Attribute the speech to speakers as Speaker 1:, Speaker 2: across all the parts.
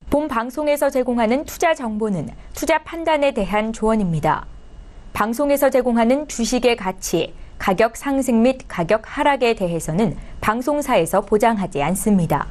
Speaker 1: 본 방송에서 제공하는 투자 정보는 투자 판단에 대한 조언입니다. 방송에서 제공하는 주식의 가치, 가격 상승 및 가격 하락에 대해서는 방송사에서 보장하지 않습니다.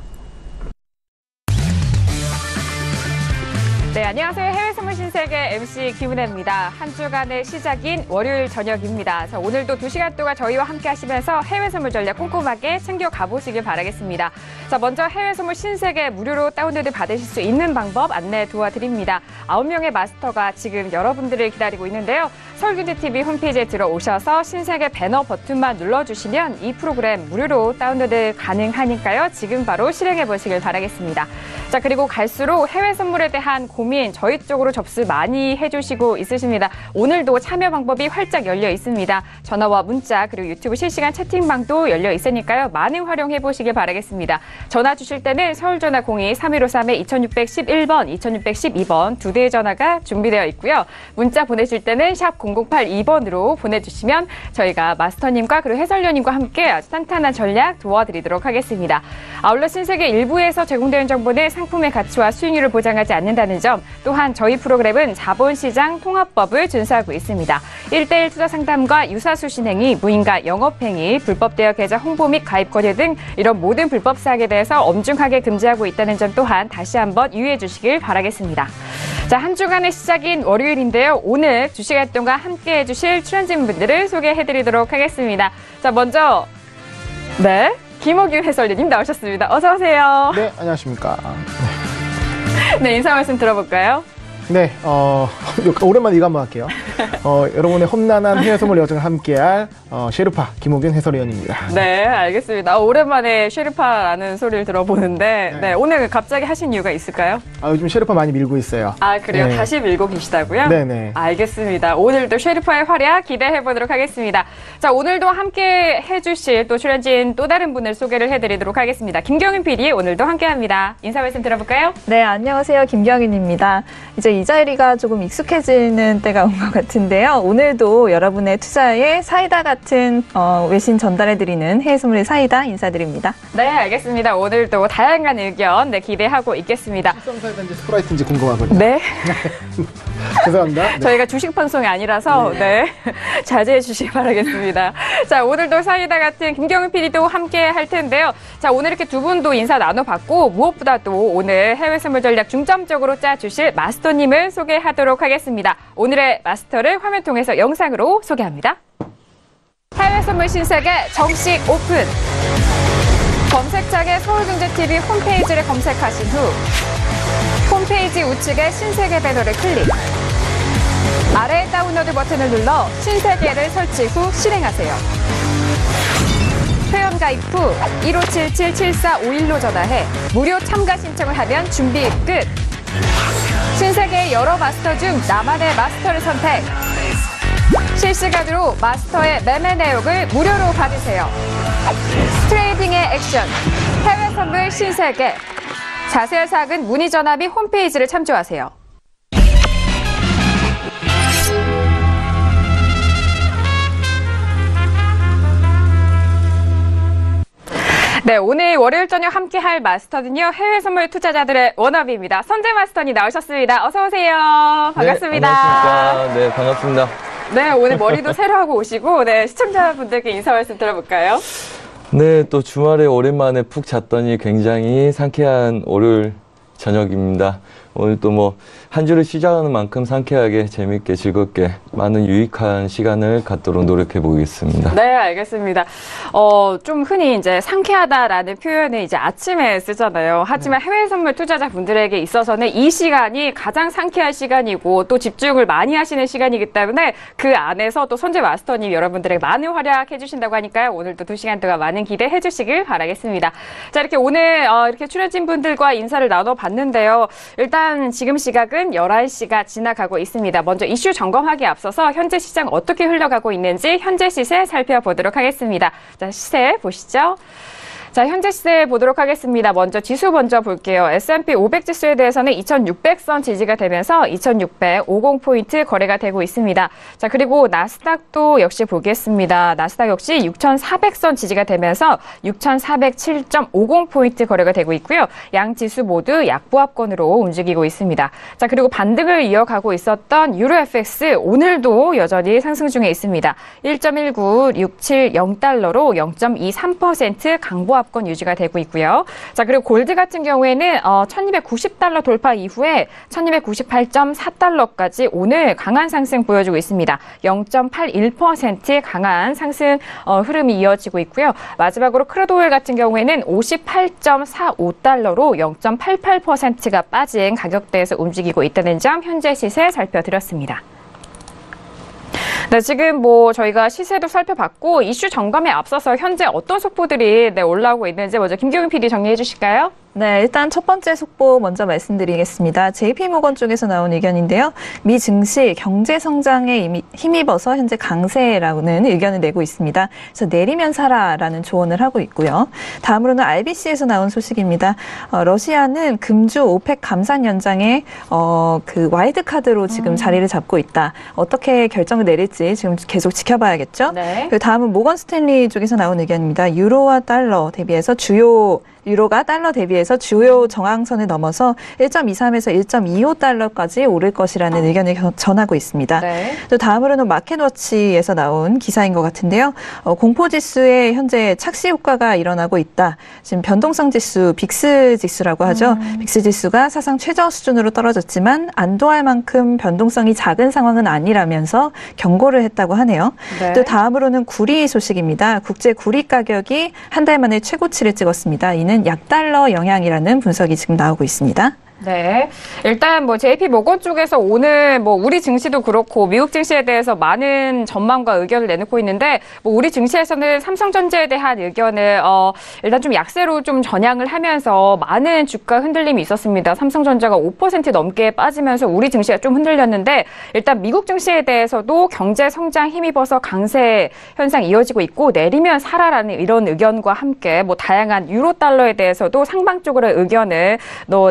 Speaker 2: 네, 안녕하세요. 해외 선물 신세계 MC 김은혜입니다. 한 주간의 시작인 월요일 저녁입니다. 자, 오늘도 2시간 동안 저희와 함께 하시면서 해외 선물 전략 꼼꼼하게 챙겨가 보시길 바라겠습니다. 자, 먼저 해외 선물 신세계 무료로 다운로드 받으실 수 있는 방법 안내 도와드립니다. 9명의 마스터가 지금 여러분들을 기다리고 있는데요. 서울경제TV 홈페이지에 들어오셔서 신세계 배너 버튼만 눌러주시면 이 프로그램 무료로 다운로드 가능하니까요. 지금 바로 실행해 보시길 바라겠습니다. 자, 그리고 갈수록 해외 선물에 대한 고민 저희 쪽으로 접수 많이 해주시고 있으십니다. 오늘도 참여 방법이 활짝 열려 있습니다. 전화와 문자 그리고 유튜브 실시간 채팅방도 열려 있으니까요. 많은 활용해 보시길 바라겠습니다. 전화 주실 때는 서울전화 02-3153-2611번, 2612번 두 대의 전화가 준비되어 있고요. 문자 보내실 때는 샵 0082번으로 보내주시면 저희가 마스터님과 그리고 해설위원님과 함께 아주 탄탄한 전략 도와드리도록 하겠습니다. 아울러 신세계 일부에서 제공되는 정보는 상품의 가치와 수익률을 보장하지 않는다는 점, 또한 저희 프로그램은 자본시장 통합법을 준수하고 있습니다. 1:1 투자 상담과 유사수신 행위, 무인가 영업행위, 불법 대여 계좌 홍보 및 가입 권유 등 이런 모든 불법 사항에 대해서 엄중하게 금지하고 있다는 점 또한 다시 한번 유의해 주시길 바라겠습니다. 자, 한 주간의 시작인 월요일인데요. 오늘 2시간 동안 함께해 주실 출연진분들을 소개해 드리도록 하겠습니다. 자, 먼저 김호균 해설위원님 나오셨습니다. 어서 오세요.
Speaker 3: 네, 안녕하십니까.
Speaker 2: 네, 인사 말씀 들어볼까요?
Speaker 3: 네, 오랜만에 이거 한번 할게요. 여러분의 험난한 해외 선물 여정을 함께할 셰르파 김호균 해설위원입니다.
Speaker 2: 네, 알겠습니다. 오랜만에 셰르파라는 소리를 들어보는데, 네, 오늘 갑자기 하신 이유가 있을까요?
Speaker 3: 요즘 셰르파 많이 밀고 있어요.
Speaker 2: 아, 그래요?
Speaker 3: 네.
Speaker 2: 다시 밀고 계시다고요?
Speaker 3: 네네.
Speaker 2: 알겠습니다. 오늘도 셰르파의 활약 기대해 보도록 하겠습니다. 자, 오늘도 함께 해주실 또 출연진 또 다른 분을 소개를 해드리도록 하겠습니다. 김경윤 PD 오늘도 함께합니다. 인사 말씀 들어볼까요?
Speaker 4: 네, 안녕하세요. 김경윤입니다. 이제 이 자리가 조금 익숙해지는 때가 온 것 같은데요. 오늘도 여러분의 투자에 사이다 같은 외신 전달해드리는 해외 선물의 사이다 인사드립니다.
Speaker 2: 네, 알겠습니다. 오늘도 다양한 의견 기대하고 있겠습니다.
Speaker 3: 실성사이다인지 스프라이트인지 궁금하거든요.
Speaker 2: 네.
Speaker 3: 죄송합니다. 네.
Speaker 2: 저희가 주식 방송이 아니라서 자제해 주시기 바라겠습니다. 자, 오늘도 사이다 같은 김경윤 PD도 함께 할 텐데요. 자, 오늘 이렇게 두 분도 인사 나눠봤고 무엇보다도 오늘 해외 선물 전략 중점적으로 짜주실 마스터님을 소개하도록 하겠습니다. 오늘의 마스터를 화면 통해서 영상으로 소개합니다. 해외 선물 신세계 정식 오픈! 검색창에 서울경제TV 홈페이지를 검색하신 후 홈페이지 우측에 신세계 배너를 클릭. 아래 다운로드 버튼을 눌러 신세계를 설치 후 실행하세요. 회원 가입 후 1577-7451로 전화해 무료 참가 신청을 하면 준비 끝. 신세계의 여러 마스터 중 나만의 마스터를 선택. 실시간으로 마스터의 매매 내역을 무료로 받으세요. 트레이딩의 액션, 해외 선물 신세계. 자세한 사항은 문의 전화 및 홈페이지를 참조하세요. 네, 오늘 월요일 저녁 함께할 마스터는요. 해외 선물 투자자들의 워너비입니다. 선재 마스터님 나오셨습니다. 어서 오세요. 반갑습니다.
Speaker 5: 네, 안녕하십니까. 네, 반갑습니다.
Speaker 2: 네, 오늘 머리도 새로 하고 오시고 시청자분들께 인사 말씀 들어볼까요?
Speaker 5: 네, 또 주말에 오랜만에 푹 잤더니 굉장히 상쾌한 월요일 저녁입니다. 오늘 또 한 주를 시작하는 만큼 상쾌하게 재밌게 즐겁게 많은 유익한 시간을 갖도록 노력해 보겠습니다.
Speaker 2: 네, 알겠습니다. 좀 흔히 이제 상쾌하다라는 표현을 이제 아침에 쓰잖아요. 하지만 해외 선물 투자자분들에게 있어서는 이 시간이 가장 상쾌한 시간이고 또 집중을 많이 하시는 시간이기 때문에 그 안에서 또 선재 마스터님 여러분들에게 많은 활약해 주신다고 하니까요. 오늘도 2시간 동안 많은 기대해 주시길 바라겠습니다. 자, 이렇게 오늘 이렇게 출연진 분들과 인사를 나눠봤는데요. 일단 지금 시각은 11시가 지나가고 있습니다. 먼저 이슈 점검하기에 앞서서 현재 시장 어떻게 흘러가고 있는지 현재 시세 살펴보도록 하겠습니다. 자, 시세 보시죠. 자, 현재 시세 보도록 하겠습니다. 먼저 지수 먼저 볼게요. S&P 500 지수에 대해서는 2600선 지지가 되면서 2650포인트 거래가 되고 있습니다. 자, 그리고 나스닥도 역시 보겠습니다. 나스닥 역시 6400선 지지가 되면서 6407.50포인트 거래가 되고 있고요. 양 지수 모두 약보합권으로 움직이고 있습니다. 자, 그리고 반등을 이어가고 있었던 유로 FX 오늘도 여전히 상승 중에 있습니다. 1.19670달러로 0.23% 강보합권 유지가 되고 있고요. 자, 그리고 골드 같은 경우에는 1290달러 돌파 이후에 1298.4달러까지 오늘 강한 상승 보여주고 있습니다. 0.81% 강한 상승 흐름이 이어지고 있고요. 마지막으로 크루드 오일 같은 경우에는 58.45달러로 0.88%가 빠진 가격대에서 움직이고 있다는 점 현재 시세 살펴드렸습니다. 네, 지금 저희가 시세도 살펴봤고 이슈 점검에 앞서서 현재 어떤 속보들이 올라오고 있는지 먼저 김경윤 PD 정리해 주실까요?
Speaker 4: 네, 일단 첫 번째 속보 먼저 말씀드리겠습니다. JP모건 쪽에서 나온 의견인데요. 미 증시 경제 성장에 힘입어서 현재 강세라는 의견을 내고 있습니다. 그래서 내리면 사라라는 조언을 하고 있고요. 다음으로는 RBC에서 나온 소식입니다. 러시아는 금주 오펙 감산 연장에 그 와일드카드로 지금 자리를 잡고 있다. 어떻게 결정을 내릴지 지금 계속 지켜봐야겠죠. 네. 그리고 다음은 모건 스탠리 쪽에서 나온 의견입니다. 유로가 달러 대비해서 주요 저항선을 넘어서 1.23에서 1.25달러까지 오를 것이라는 의견을 전하고 있습니다. 네. 또 다음으로는 마켓워치에서 나온 기사인 것 같은데요. 공포지수에 현재 착시 효과가 일어나고 있다. 지금 변동성 지수, 빅스 지수라고 하죠. 빅스 지수가 사상 최저 수준으로 떨어졌지만 안도할 만큼 변동성이 작은 상황은 아니라면서 경고를 했다고 하네요. 네. 또 다음으로는 구리 소식입니다. 국제 구리 가격이 한 달 만에 최고치를 찍었습니다. 이는 약달러 영향이라는 분석이 지금 나오고 있습니다.
Speaker 2: 네. 일단 JP모건 쪽에서 오늘 우리 증시도 그렇고 미국 증시에 대해서 많은 전망과 의견을 내놓고 있는데 우리 증시에서는 삼성전자에 대한 의견을 일단 좀 약세로 좀 전향을 하면서 많은 주가 흔들림이 있었습니다. 삼성전자가 5% 넘게 빠지면서 우리 증시가 좀 흔들렸는데 일단 미국 증시에 대해서도 경제 성장 힘입어서 강세 현상 이어지고 있고 내리면 사라라는 이런 의견과 함께 다양한 유로 달러에 대해서도 상방적으로 의견을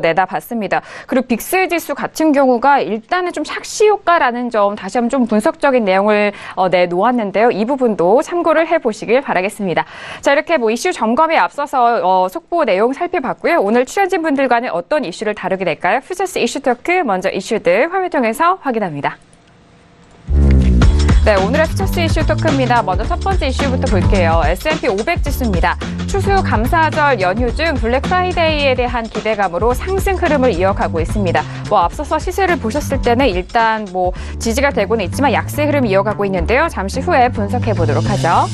Speaker 2: 내다봤습니다. 그리고 빅스 지수 같은 경우가 일단은 좀 착시 효과라는 점 다시 한번 좀 분석적인 내용을 내놓았는데요. 이 부분도 참고를 해보시길 바라겠습니다. 자, 이렇게 이슈 점검에 앞서서 속보 내용 살펴봤고요. 오늘 출연진 분들과는 어떤 이슈를 다루게 될까요? 퓨처스 이슈 토크 먼저 이슈들 화면 통해서 확인합니다. 네, 오늘의 퓨처스 이슈 토크입니다. 먼저 첫 번째 이슈부터 볼게요. S&P 500 지수입니다. 추수감사절 연휴 중 블랙 프라이데이에 대한 기대감으로 상승 흐름을 이어가고 있습니다. 앞서서 시세를 보셨을 때는 일단 지지가 되고는 있지만 약세 흐름 이어가고 있는데요. 잠시 후에 분석해 보도록 하죠.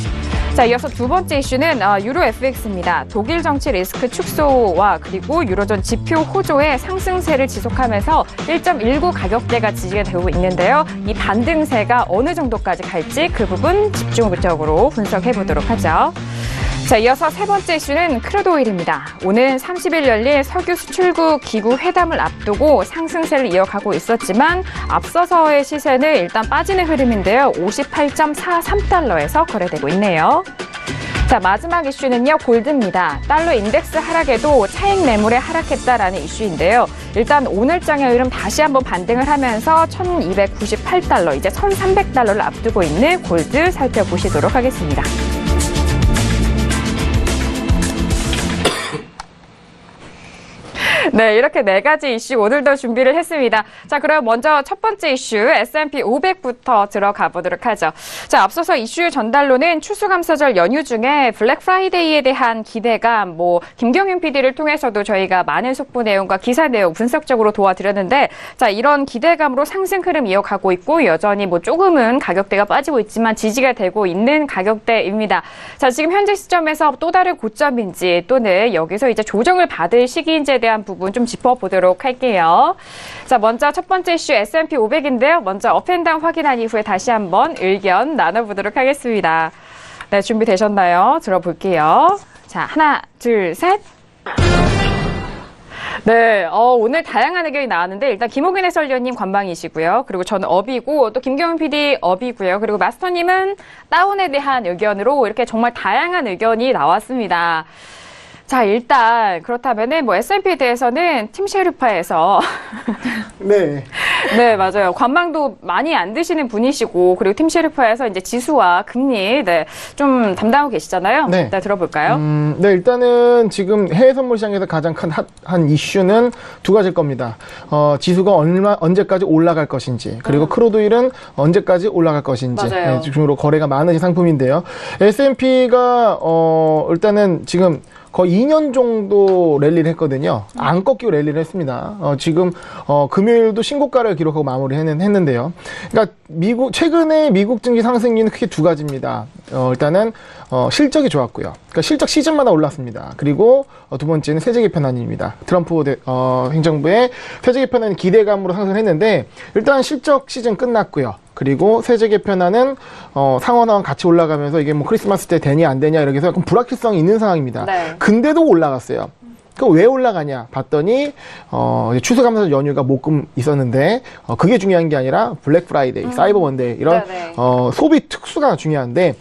Speaker 2: 자, 이어서 두 번째 이슈는 유로 FX입니다. 독일 정치 리스크 축소와 그리고 유로존 지표 호조의 상승세를 지속하면서 1.19 가격대가 지지가 되고 있는데요. 이 반등세가 어느 정도까지 갈지 그 부분 집중적으로 분석해 보도록 하죠. 자, 이어서 세 번째 이슈는 크루드 오일입니다. 오는 30일 열릴 석유 수출국 기구 회담을 앞두고 상승세를 이어가고 있었지만 앞서서의 시세는 일단 빠지는 흐름인데요. 58.43달러에서 거래되고 있네요. 자, 마지막 이슈는요, 골드입니다. 달러 인덱스 하락에도 차익 매물에 하락했다라는 이슈인데요. 일단 오늘장의 흐름 다시 한번 반등을 하면서 1298달러, 이제 1300달러를 앞두고 있는 골드 살펴보시도록 하겠습니다. 네, 이렇게 네 가지 이슈 오늘도 준비를 했습니다. 자, 그럼 먼저 첫 번째 이슈 S&P 500부터 들어가 보도록 하죠. 자, 앞서서 이슈 전달로는 추수감사절 연휴 중에 블랙 프라이데이에 대한 기대감, 김경윤 PD를 통해서도 저희가 많은 속보 내용과 기사 내용 분석적으로 도와드렸는데, 자, 이런 기대감으로 상승 흐름 이어가고 있고 여전히 조금은 가격대가 빠지고 있지만 지지가 되고 있는 가격대입니다. 자, 지금 현재 시점에서 또 다른 고점인지 또는 여기서 이제 조정을 받을 시기인지에 대한 부분 좀 짚어보도록 할게요. 자, 먼저 첫 번째 이슈 S&P 500인데요. 먼저 업앤다운 확인한 이후에 다시 한번 의견 나눠보도록 하겠습니다. 네, 준비되셨나요? 들어볼게요. 자, 하나, 둘, 셋. 네, 오늘 다양한 의견이 나왔는데 일단 김호균 해설위원님 관방이시고요. 그리고 저는 업이고 또 김경윤 PD 업이고요. 그리고 마스터님은 다운에 대한 의견으로 이렇게 정말 다양한 의견이 나왔습니다. 자, 일단 그렇다면은 뭐 S&P에 대해서는 팀 셰르파에서
Speaker 3: 네.
Speaker 2: 네, 맞아요. 관망도 많이 안 드시는 분이시고, 그리고 팀 셰르파에서 이제 지수와 금리, 네, 좀 담당하고 계시잖아요.
Speaker 3: 네.
Speaker 2: 네, 들어볼까요?
Speaker 3: 네, 일단은 지금 해외 선물 시장에서 가장 큰 한 이슈는 두 가지일 겁니다. 지수가 언제까지 올라갈 것인지, 그리고 크루드오일은 언제까지 올라갈 것인지,
Speaker 2: 맞아요.
Speaker 3: 네, 중으로 거래가 많은 상품인데요. S&P가 일단은 지금 거의 2년 정도 랠리를 했거든요. 안 꺾이고 랠리를 했습니다. 지금 금요일도 신고가를 기록하고 마무리했는데요. 그러니까 최근에 미국 증시 상승률은 크게 두 가지입니다. 일단은 실적이 좋았고요. 그러니까 실적 시즌마다 올랐습니다. 그리고 두 번째는 세제 개편안입니다. 트럼프 행정부의 세제 개편안 기대감으로 상승했는데 일단 실적 시즌 끝났고요. 그리고 세제 개편안은 상원하고 같이 올라가면서 이게 뭐 크리스마스 때 되냐 안 되냐 이렇게 해서 약간 불확실성이 있는 상황입니다.
Speaker 2: 네.
Speaker 3: 근데도 올라갔어요. 그 왜 올라가냐 봤더니 추수감사 연휴가 목금 있었는데 그게 중요한 게 아니라 블랙 프라이데이, 사이버 원데이 이런
Speaker 2: 네네.
Speaker 3: 소비 특수가 중요한데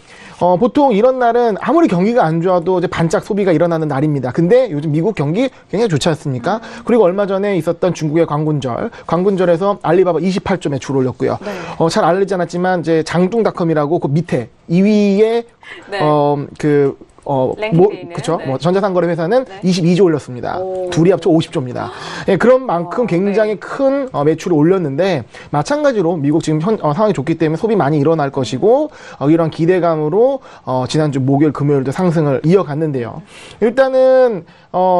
Speaker 3: 보통 이런 날은 아무리 경기가 안 좋아도 이제 반짝 소비가 일어나는 날입니다. 근데 요즘 미국 경기 굉장히 좋지 않습니까? 그리고 얼마 전에 있었던 중국의 광군절에서 알리바바 28조 매출 올렸고요.
Speaker 2: 네.
Speaker 3: 잘 알려지지 않았지만 이제 장뚱닷컴이라고 그 밑에 2위에
Speaker 2: 네. 랭킹돼 있는,
Speaker 3: 그쵸.
Speaker 2: 네.
Speaker 3: 전자상거래 회사는
Speaker 2: 네.
Speaker 3: 22조 올렸습니다.
Speaker 2: 오.
Speaker 3: 둘이 합쳐 50조입니다. 예, 그런 만큼 굉장히
Speaker 2: 네.
Speaker 3: 큰 매출을 올렸는데, 마찬가지로 미국 지금 상황이 좋기 때문에 소비 많이 일어날 것이고, 이런 기대감으로, 지난주 목요일, 금요일도 상승을 이어갔는데요. 일단은,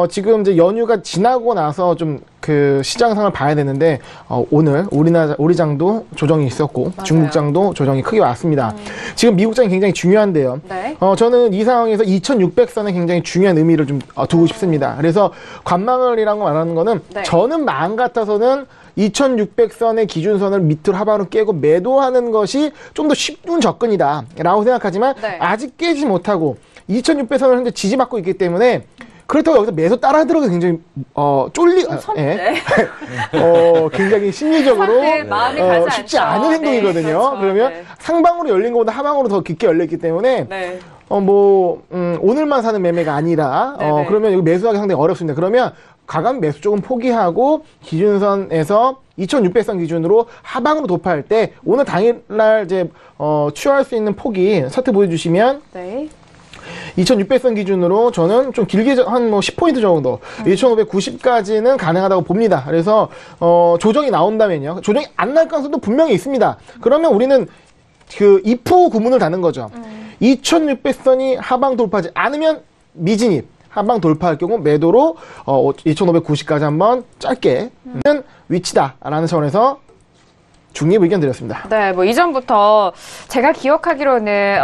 Speaker 3: 지금 이제 연휴가 지나고 나서 좀 그 시장 상을 봐야 되는데, 오늘 우리 장도 조정이 있었고,
Speaker 2: 맞아요.
Speaker 3: 중국 장도 조정이 크게 왔습니다. 지금 미국 장이 굉장히 중요한데요.
Speaker 2: 네.
Speaker 3: 저는 이 상황에서 2600선에 굉장히 중요한 의미를 좀 두고 싶습니다. 그래서 관망을이라고 말하는 거는
Speaker 2: 네.
Speaker 3: 저는 마음 같아서는 2600선의 기준선을 밑으로 하방으로 깨고 매도하는 것이 좀 더 쉬운 접근이다 라고 생각하지만
Speaker 2: 네.
Speaker 3: 아직 깨지 못하고 2600선을 현재 지지받고 있기 때문에 그렇다고 여기서 매수 따라 들어가 굉장히
Speaker 2: 네.
Speaker 3: 굉장히 심리적으로
Speaker 2: 사실 마음이 가지
Speaker 3: 쉽지
Speaker 2: 않죠.
Speaker 3: 않은
Speaker 2: 네,
Speaker 3: 행동이거든요.
Speaker 2: 그렇죠.
Speaker 3: 그러면
Speaker 2: 네.
Speaker 3: 상방으로 열린 것보다 하방으로 더 깊게 열렸기 때문에
Speaker 2: 네.
Speaker 3: 오늘만 사는 매매가 아니라
Speaker 2: 네네.
Speaker 3: 그러면 여기 매수하기 상당히 어렵습니다. 그러면 가감 매수 조금 포기하고 기준선에서 2600선 기준으로 하방으로 도파할 때 오늘 당일날 이제 취할 수 있는 폭이 차트 보여주시면
Speaker 2: 네.
Speaker 3: 2600선 기준으로 저는 좀 길게 한 10포인트 정도 2590까지는 가능하다고 봅니다. 그래서 조정이 나온다면요. 조정이 안 날 가능성도 분명히 있습니다. 그러면 우리는 그 if 구문을 다는 거죠. 2600선이 하방 돌파하지 않으면 미진입. 하방 돌파할 경우 매도로 2590까지 한번 짧게 위치다라는 차원에서 중립 의견 드렸습니다.
Speaker 2: 네, 뭐 이전부터 제가 기억하기로는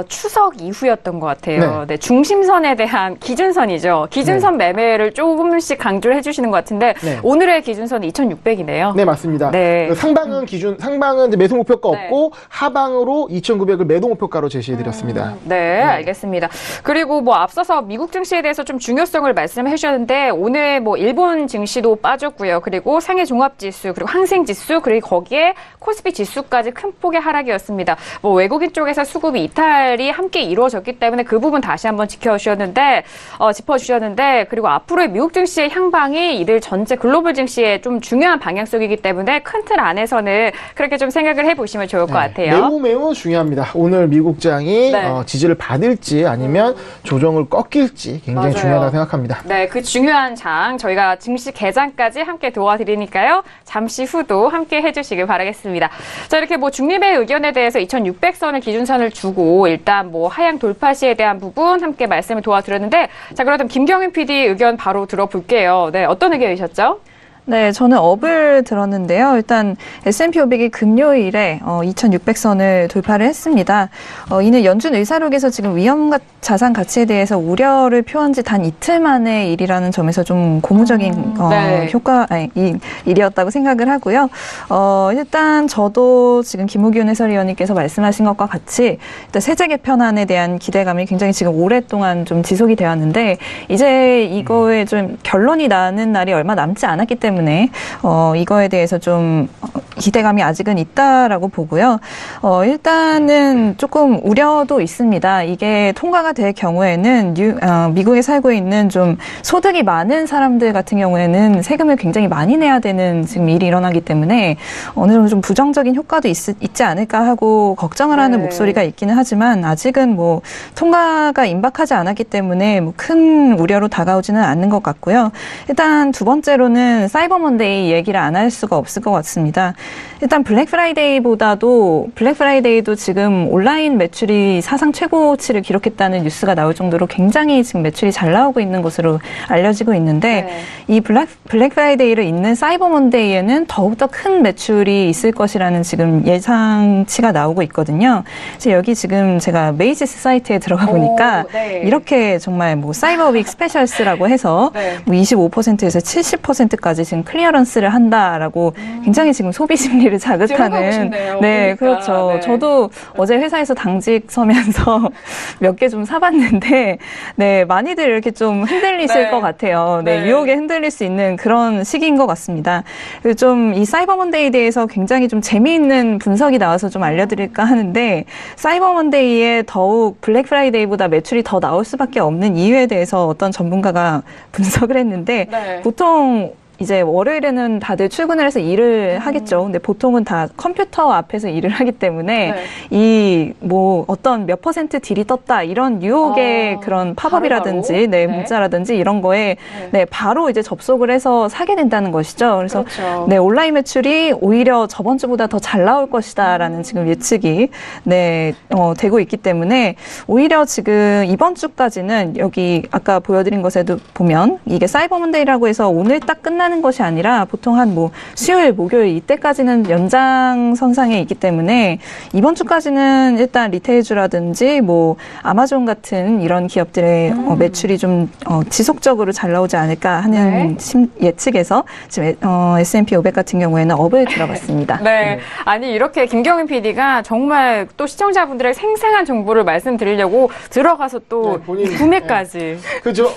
Speaker 2: 추석 이후였던 것 같아요. 네, 중심선에 대한 기준선이죠. 기준선 매매를 조금씩 강조를 해주시는 것 같은데
Speaker 3: 네.
Speaker 2: 오늘의 기준선은 2,600이네요.
Speaker 3: 네, 맞습니다.
Speaker 2: 네.
Speaker 3: 상방은 상방은 이제 매수 목표가
Speaker 2: 네.
Speaker 3: 없고 하방으로 2,900을 매도 목표가로 제시해 드렸습니다.
Speaker 2: 네, 알겠습니다. 그리고 뭐 앞서서 미국 증시에 대해서 좀 중요성을 말씀해 주셨는데 오늘 뭐 일본 증시도 빠졌고요. 그리고 상해 종합지수, 그리고 항생지수, 그리고 거기에 코스피 지수까지 큰 폭의 하락이었습니다. 뭐 외국인 쪽에서 수급 이탈이 함께 이루어졌기 때문에 그 부분 다시 한번 짚어주셨는데 그리고 앞으로의 미국 증시의 향방이 이들 전체 글로벌 증시의 좀 중요한 방향성이기 때문에 큰 틀 안에서는 그렇게 좀 생각을 해보시면 좋을 것 같아요.
Speaker 3: 매우 중요합니다. 오늘 미국장이
Speaker 2: 네.
Speaker 3: 지지를 받을지 아니면 조정을 꺾일지 굉장히
Speaker 2: 맞아요.
Speaker 3: 중요하다고 생각합니다.
Speaker 2: 네, 그 중요한 장 저희가 증시 개장까지 함께 도와드리니까요. 잠시 후도 함께 해주시길 바라겠습니다. 자, 이렇게 뭐 중립의 의견에 대해서 2,600선을 기준선을 주고 일단 뭐 하향 돌파 시에 대한 부분 함께 말씀을 도와드렸는데 자, 그렇다면 김경윤 PD 의견 바로 들어볼게요. 네, 어떤 의견이셨죠?
Speaker 4: 네, 저는 업을 들었는데요. 일단 S&P 500이 금요일에 2,600선을 돌파를 했습니다. 이는 연준 의사록에서 지금 위험 자산 가치에 대해서 우려를 표한 지 단 이틀 만의 일이라는 점에서 좀 고무적인
Speaker 2: 네.
Speaker 4: 일이었다고 생각을 하고요. 일단 저도 지금 김우기훈 해설위원님께서 말씀하신 것과 같이 일단 세제 개편안에 대한 기대감이 굉장히 지금 오랫동안 좀 지속이 되었는데 이제 이거에 좀 결론이 나는 날이 얼마 남지 않았기 때문에 이거에 대해서 좀 기대감이 아직은 있다라고 보고요. 일단은 조금 우려도 있습니다. 이게 통과가 될 경우에는 미국에 살고 있는 좀 소득이 많은 사람들 같은 경우에는 세금을 굉장히 많이 내야 되는 지금 일이 일어나기 때문에 어느 정도 좀 부정적인 효과도 있지 않을까 하고 걱정을 하는 목소리가 있기는 하지만 아직은 뭐 통과가 임박하지 않았기 때문에 뭐 큰 우려로 다가오지는 않는 것 같고요. 일단 두 번째로는 사이버 먼데이 얘기를 안 할 수가 없을 것 같습니다. 일단 블랙 프라이데이도 지금 온라인 매출이 사상 최고치를 기록했다는 뉴스가 나올 정도로 굉장히 지금 매출이 잘 나오고 있는 것으로 알려지고 있는데 이 블랙 프라이데이를 잇는 사이버 먼데이에는 더욱더 큰 매출이 있을 것이라는 지금 예상치가 나오고 있거든요. 그래서 여기 지금 제가 메이지스 사이트에 들어가 보니까 이렇게 정말 뭐 사이버 윅 스페셜스라고 해서 뭐 25%에서 70%까지 지금 클리어런스를 한다라고 굉장히 지금 소비 심리를 자극하는
Speaker 2: 네,
Speaker 4: 그렇죠.
Speaker 2: 네.
Speaker 4: 저도 어제 회사에서 당직 서면서 몇 개 좀 사봤는데 네, 많이들 이렇게 좀 흔들리실 것 같아요. 네, 유혹에 흔들릴 수 있는 그런 시기인 것 같습니다. 그리고 좀 이 사이버 먼데이에 대해서 굉장히 좀 재미있는 분석이 나와서 좀 알려드릴까 하는데 사이버 먼데이에 더욱 블랙 프라이데이보다 매출이 더 나올 수밖에 없는 이유에 대해서 어떤 전문가가 분석을 했는데 보통 이제 월요일에는 다들 출근을 해서 일을 하겠죠. 근데 보통은 다 컴퓨터 앞에서 일을 하기 때문에 이 뭐 어떤 몇 % 딜이 떴다 이런 유혹의 그런 팝업이라든지 문자라든지 이런 거에 바로 이제 접속을 해서 사게 된다는 것이죠. 그래서 네, 온라인 매출이 오히려 저번 주보다 더 잘 나올 것이다라는 지금 예측이 되고 있기 때문에 오히려 지금 이번 주까지는 여기 아까 보여드린 것에도 보면 이게 사이버 먼데이라고 해서 오늘 딱 끝나는 것이 아니라 보통 한 뭐 수요일, 목요일 이때까지는 연장선상에 있기 때문에 이번 주까지는 일단 리테일주라든지 뭐 아마존 같은 이런 기업들의 매출이 좀 지속적으로 잘 나오지 않을까 하는 예측에서 지금 S&P 500 같은 경우에는 업을 들어봤습니다.
Speaker 2: 네. 아니 이렇게 김경민 PD가 정말 또 시청자분들의 생생한 정보를 말씀드리려고 들어가서 또 구매까지.
Speaker 3: 그죠.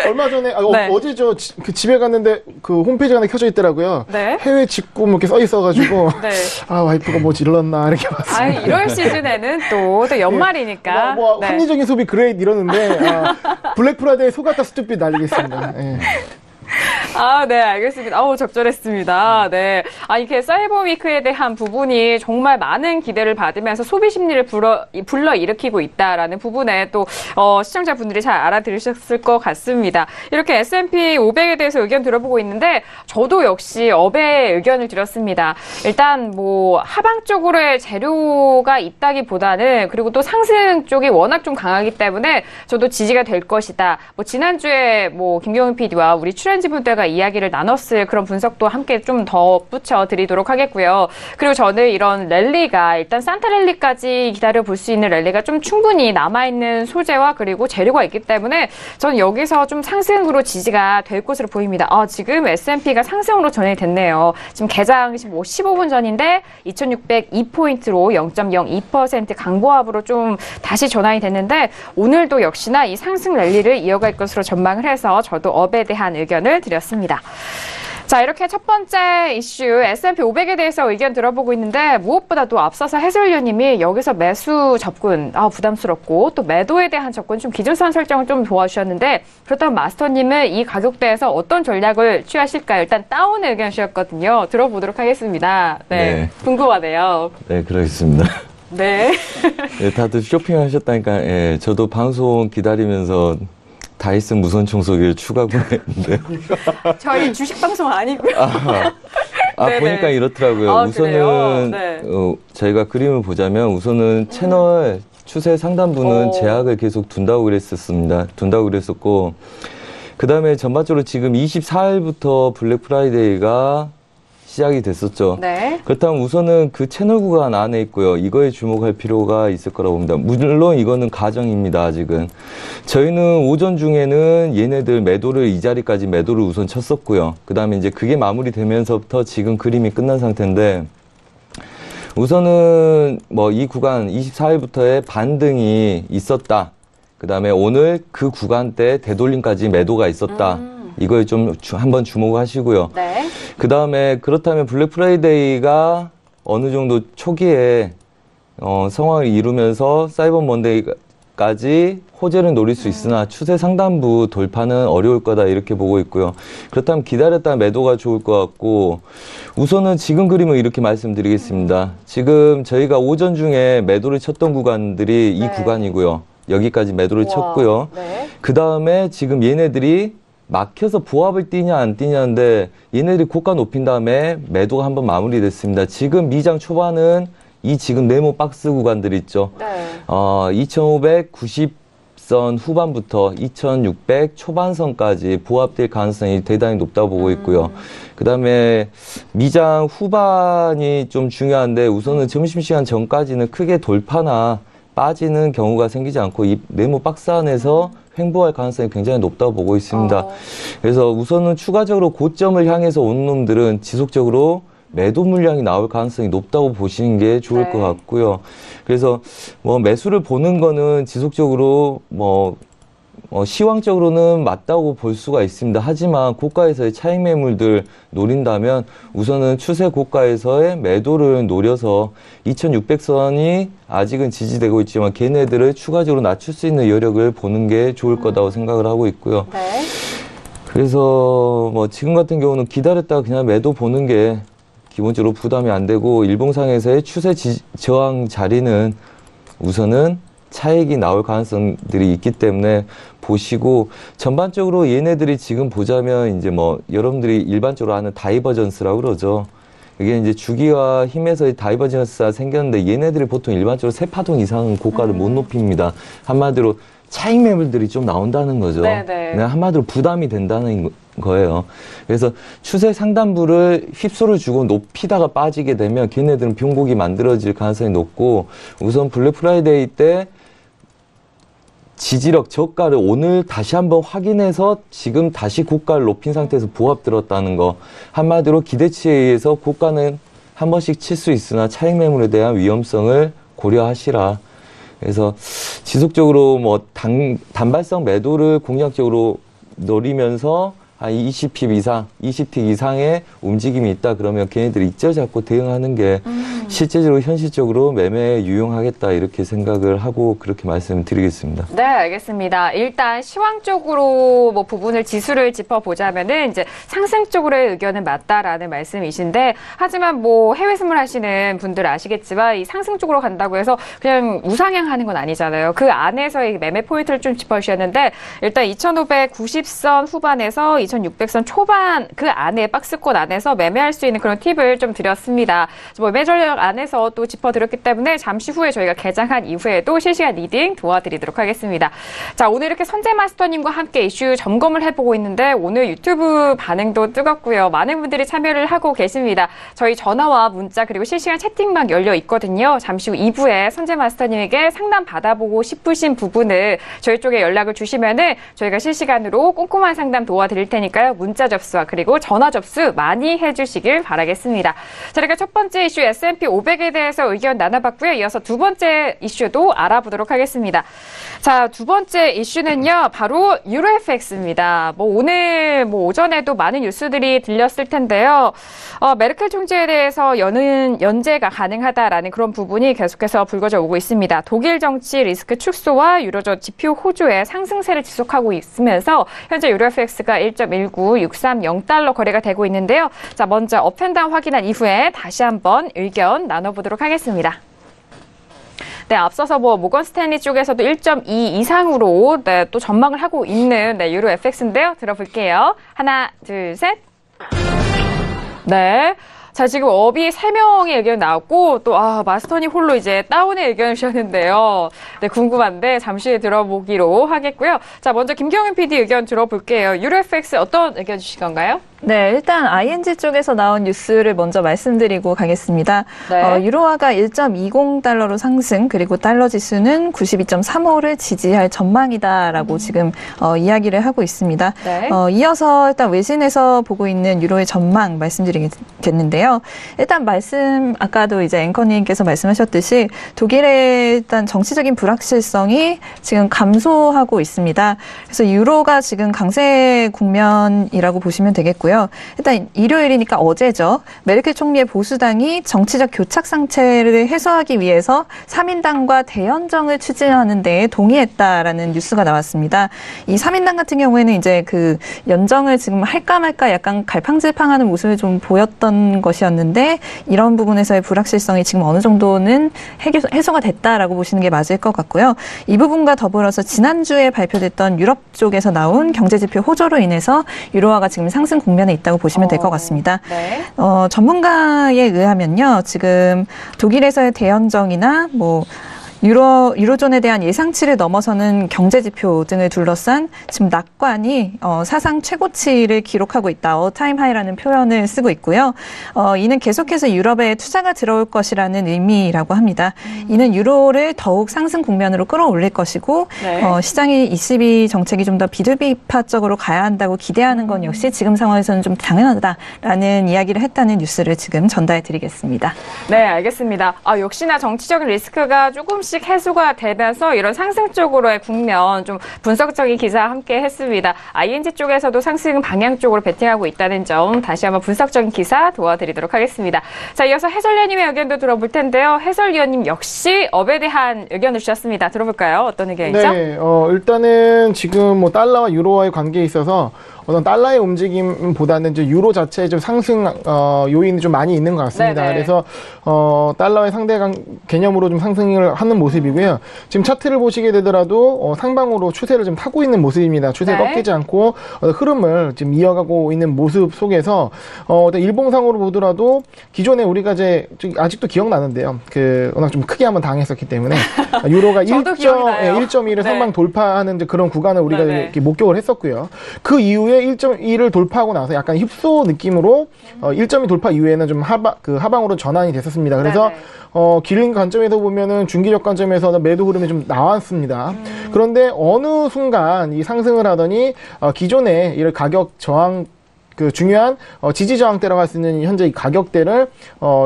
Speaker 3: 얼마 전에 어제 그 집에 갔는데 그 홈페이지가 하나 켜져 있더라고요. 해외 직구 뭐 이렇게 써 있어가지고 와이프가 뭐 질렀나 이렇게 봤어요.
Speaker 2: 이럴 시즌에는 또 연말이니까.
Speaker 3: 합리적인 소비 그레이트 이러는데 블랙 프라이데이 속았다 스투핏 날리겠습니다.
Speaker 2: 네, 알겠습니다. 적절했습니다. 네. 이렇게 사이버 위크에 대한 부분이 정말 많은 기대를 받으면서 소비 심리를 불러일으키고 있다라는 부분에 또, 시청자분들이 잘 알아들으셨을 것 같습니다. 이렇게 S&P 500에 대해서 의견 들어보고 있는데, 저도 역시 업의 의견을 드렸습니다. 일단 뭐, 하방 쪽으로의 재료가 있다기보다는, 그리고 또 상승 쪽이 워낙 좀 강하기 때문에, 저도 지지가 될 것이다. 뭐, 지난주에 뭐, 김경훈 PD와 우리 출연진분들과 이야기를 나눴을 그런 분석도 함께 좀 덧붙여 드리도록 하겠고요. 그리고 저는 이런 랠리가 일단 산타 랠리까지 기다려 볼 수 있는 랠리가 좀 충분히 남아있는 소재와 그리고 재료가 있기 때문에 저는 여기서 좀 상승으로 지지가 될 것으로 보입니다. 지금 S&P가 상승으로 전환이 됐네요. 지금 개장 15분 전인데 2602포인트로 0.02% 강보합으로 좀 다시 전환이 됐는데 오늘도 역시나 이 상승 랠리를 이어갈 것으로 전망을 해서 저도 업에 대한 의견을 드렸습니다. 자, 이렇게 첫 번째 이슈 S&P 500에 대해서 의견 들어보고 있는데 무엇보다도 앞서서 해설위원님이 여기서 매수 접근 부담스럽고 또 매도에 대한 접근 좀 기준선 설정을 좀 도와주셨는데 그렇다면 마스터님은 이 가격대에서 어떤 전략을 취하실까요? 일단 다운의 의견 주셨거든요. 들어보도록 하겠습니다. 네. 궁금하네요.
Speaker 5: 네, 그러겠습니다.
Speaker 2: 네.
Speaker 5: 다들 쇼핑하셨다니까 저도 방송 기다리면서 다이슨 무선 청소기를 추가 구매했는데요.
Speaker 2: 저희 주식 방송 아니고요.
Speaker 5: 보니까 이렇더라고요. 우선은 저희가 그림을 보자면 우선은 채널 추세 상단부는 제약을 계속 둔다고 그랬었고 그 다음에 전반적으로 지금 24일부터 블랙 프라이데이가 시작이 됐었죠. 그렇다면 우선은 그 채널 구간 안에 있고요. 이거에 주목할 필요가 있을 거라고 봅니다. 물론 이거는 가정입니다. 아직은. 저희는 오전 중에는 얘네들 매도를 이 자리까지 매도를 우선 쳤었고요. 그 다음에 이제 그게 마무리되면서부터 지금 그림이 끝난 상태인데 우선은 뭐 이 구간 24일부터의 반등이 있었다. 그 다음에 오늘 그 구간대 되돌림까지 매도가 있었다. 이걸 좀 한번 주목하시고요.
Speaker 2: 네.
Speaker 5: 그 다음에 그렇다면 블랙 프라이데이가 어느 정도 초기에 성황을 이루면서 사이버 먼데이까지 호재를 노릴 수 있으나 추세 상단부 돌파는 어려울 거다 이렇게 보고 있고요. 그렇다면 기다렸다 매도가 좋을 것 같고 우선은 지금 그림을 이렇게 말씀드리겠습니다. 지금 저희가 오전 중에 매도를 쳤던 구간들이 이 구간이고요. 여기까지 매도를 쳤고요.
Speaker 2: 네.
Speaker 5: 그 다음에 지금 얘네들이 막혀서 보합을 뛰냐 안 뛰냐인데 얘네들이 고가 높인 다음에 매도가 한번 마무리됐습니다. 지금 미장 초반은 이 지금 네모 박스 구간들 있죠.
Speaker 2: 네.
Speaker 5: 2590선 후반부터 2600 초반선까지 보합될 가능성이 대단히 높다고 보고 있고요. 그 다음에 미장 후반이 좀 중요한데 우선은 점심시간 전까지는 크게 돌파나 빠지는 경우가 생기지 않고 이 네모 박스 안에서 횡보할 가능성이 굉장히 높다고 보고 있습니다. 그래서 우선은 추가적으로 고점을 향해서 온 놈들은 지속적으로 매도 물량이 나올 가능성이 높다고 보시는 게 좋을 것 같고요. 그래서 뭐 매수를 보는 거는 지속적으로 시황적으로는 맞다고 볼 수가 있습니다. 하지만 고가에서의 차익 매물들 노린다면 우선은 추세 고가에서의 매도를 노려서 2600선이 아직은 지지되고 있지만 걔네들을 추가적으로 낮출 수 있는 여력을 보는 게 좋을 거다고 생각을 하고 있고요.
Speaker 2: 네.
Speaker 5: 그래서 뭐 지금 같은 경우는 기다렸다가 그냥 매도 보는 게 기본적으로 부담이 안 되고 일봉상에서의 추세 저항 자리는 우선은 차익이 나올 가능성들이 있기 때문에 보시고 전반적으로 얘네들이 지금 보자면 이제 뭐 여러분들이 일반적으로 아는 다이버전스라고 그러죠. 이게 이제 주기와 힘에서의 다이버전스가 생겼는데 얘네들이 보통 일반적으로 세 파동 이상은 고가를 못 높입니다. 한마디로 차익 매물들이 좀 나온다는 거죠.
Speaker 2: 네네.
Speaker 5: 한마디로 부담이 된다는 거예요. 그래서 추세 상단부를 휩소를 주고 높이다가 빠지게 되면 걔네들은 병곡이 만들어질 가능성이 높고 우선 블랙 프라이데이 때 지지력 저가를 오늘 다시 한번 확인해서 지금 다시 고가를 높인 상태에서 보합 들었다는 거. 한마디로 기대치에 의해서 고가는 한 번씩 칠 수 있으나 차익 매물에 대한 위험성을 고려하시라. 그래서 지속적으로 뭐 단발성 매도를 공략적으로 노리면서 한 20핍 이상, 20틱 이상의 움직임이 있다 그러면 걔네들이 입절 잡고 대응하는 게 실제적으로 현실적으로 매매에 유용하겠다 이렇게 생각을 하고 그렇게 말씀드리겠습니다.
Speaker 2: 네, 알겠습니다. 일단 시황적으로 뭐 부분을 지수를 짚어보자면은 이제 상승 쪽으로의 의견은 맞다라는 말씀이신데 하지만 뭐 해외 선물 하시는 분들 아시겠지만 이 상승 쪽으로 간다고 해서 그냥 우상향하는 건 아니잖아요. 그 안에서의 매매 포인트를 좀 짚어주셨는데 일단 2590선 후반에서 2600선 초반 그 안에 박스권 안에서 매매할 수 있는 그런 팁을 좀 드렸습니다. 뭐 매매 전략 안에서 또 짚어드렸기 때문에 잠시 후에 저희가 개장한 이후에도 실시간 리딩 도와드리도록 하겠습니다. 자, 오늘 이렇게 선재 마스터님과 함께 이슈 점검을 해보고 있는데 오늘 유튜브 반응도 뜨겁고요. 많은 분들이 참여를 하고 계십니다. 저희 전화와 문자 그리고 실시간 채팅방 열려 있거든요. 잠시 후 2부에 선재 마스터님에게 상담 받아보고 싶으신 부분을 저희 쪽에 연락을 주시면은 저희가 실시간으로 꼼꼼한 상담 도와드릴 테니까요. 문자 접수와 그리고 전화 접수 많이 해주시길 바라겠습니다. 자, 그러니까 첫 번째 이슈 S&P 500에 대해서 의견 나눠봤고요. 이어서 두 번째 이슈도 알아보도록 하겠습니다. 자, 두 번째 이슈는요. 바로 유로FX입니다. 오늘 오전에도 많은 뉴스들이 들렸을 텐데요. 메르켈 총재에 대해서 연재가 가능하다라는 그런 부분이 계속해서 불거져 오고 있습니다. 독일 정치 리스크 축소와 유로존 지표 호조의 상승세를 지속하고 있으면서 현재 유로FX가 1.19630달러 거래가 되고 있는데요. 자, 먼저 업앤다운 확인한 이후에 다시 한번 의견 나눠보도록 하겠습니다. 네, 앞서서 모건 스탠리 쪽에서도 1.2 이상으로 또 전망을 하고 있는 유로 FX인데요. 들어볼게요. 하나, 둘, 셋. 네. 자, 지금 업이 3명의 의견이 나왔고, 또, 마스터님 홀로 이제 다운의 의견을 주셨는데요. 네, 궁금한데, 잠시 후에 들어보기로 하겠고요. 자, 먼저 김경윤 PD 의견 들어볼게요. 유로 FX 어떤 의견 주실 건가요?
Speaker 4: 네, 일단 ING 쪽에서 나온 뉴스를 먼저 말씀드리고 가겠습니다.
Speaker 2: 네.
Speaker 4: 유로화가 1.20달러로 상승, 그리고 달러 지수는 92.35를 지지할 전망이다라고 지금 이야기를 하고 있습니다.
Speaker 2: 네.
Speaker 4: 이어서 일단 외신에서 보고 있는 유로의 전망 말씀드리겠는데요. 일단 아까도 이제 앵커님께서 말씀하셨듯이 독일의 일단 정치적인 불확실성이 지금 감소하고 있습니다. 그래서 유로가 지금 강세 국면이라고 보시면 되겠고요. 일단 일요일이니까 어제죠. 메르켈 총리의 보수당이 정치적 교착 상태를 해소하기 위해서 3인당과 대연정을 추진하는 데 동의했다라는 뉴스가 나왔습니다. 이 3인당 같은 경우에는 이제 그 연정을 지금 할까 말까 약간 갈팡질팡하는 모습을 좀 보였던 것이었는데 이런 부분에서의 불확실성이 지금 어느 정도는 해소가 됐다라고 보시는 게 맞을 것 같고요. 이 부분과 더불어서 지난주에 발표됐던 유럽 쪽에서 나온 경제지표 호조로 인해서 유로화가 지금 상승 국면에 있다고 보시면 될 것 같습니다.
Speaker 2: 네.
Speaker 4: 전문가에 의하면요, 지금 독일에서의 대연정이나 유로존에 대한 예상치를 넘어서는 경제지표 등을 둘러싼 지금 낙관이 사상 최고치를 기록하고 있다. all-time high라는 표현을 쓰고 있고요. 이는 계속해서 유럽에 투자가 들어올 것이라는 의미라고 합니다. 이는 유로를 더욱 상승 국면으로 끌어올릴 것이고
Speaker 2: 네.
Speaker 4: 시장이 ECB 정책이 좀 더 비둘기파적으로 가야 한다고 기대하는 건 역시 지금 상황에서는 좀 당연하다라는 이야기를 했다는 뉴스를 지금 전달해드리겠습니다.
Speaker 2: 네, 알겠습니다. 역시나 정치적인 리스크가 조금씩 해소가 되면서 이런 상승 쪽으로의 국면 좀 분석적인 기사 함께 했습니다. ING 쪽에서도 상승 방향 쪽으로 베팅하고 있다는 점 다시 한번 분석적인 기사 도와드리도록 하겠습니다. 자, 이어서 해설위원님의 의견도 들어볼 텐데요. 해설위원님 역시 업에 대한 의견을 주셨습니다. 들어볼까요? 어떤 의견이죠?
Speaker 3: 네, 일단은 지금 뭐 달러와 유로와의 관계에 있어서 어떤 달러의 움직임보다는 이제 유로 자체의 좀 상승 요인이 좀 많이 있는 것 같습니다.
Speaker 2: 네네.
Speaker 3: 그래서 달러의 상대 개념으로 좀 상승을 하는 모습이고요. 지금 차트를 보시게 되더라도 상방으로 추세를 좀 타고 있는 모습입니다. 추세
Speaker 2: 네.
Speaker 3: 꺾이지 않고 흐름을 지금 이어가고 있는 모습 속에서 일봉상으로 보더라도 기존에 우리가 이제 아직도 기억나는데요. 워낙 좀 크게 한번 당했었기 때문에 유로가
Speaker 2: 저도 기억나요.
Speaker 3: 1.1을
Speaker 2: 네.
Speaker 3: 상방 돌파하는 이제 그런 구간을 우리가
Speaker 2: 네네.
Speaker 3: 이렇게 목격을 했었고요. 그 이후에 1.1을 돌파하고 나서 약간 휩소 느낌으로 1.2 돌파 이후에는 좀 하방으로 전환이 됐었습니다. 그래서 길린 관점에서 보면은 중기적 관점에서는 매도 흐름이 좀 나왔습니다. 그런데 어느 순간 이 상승을 하더니 기존에 이런 가격 저항 중요한 지지 저항대라고 할 수 있는 현재 이 가격대를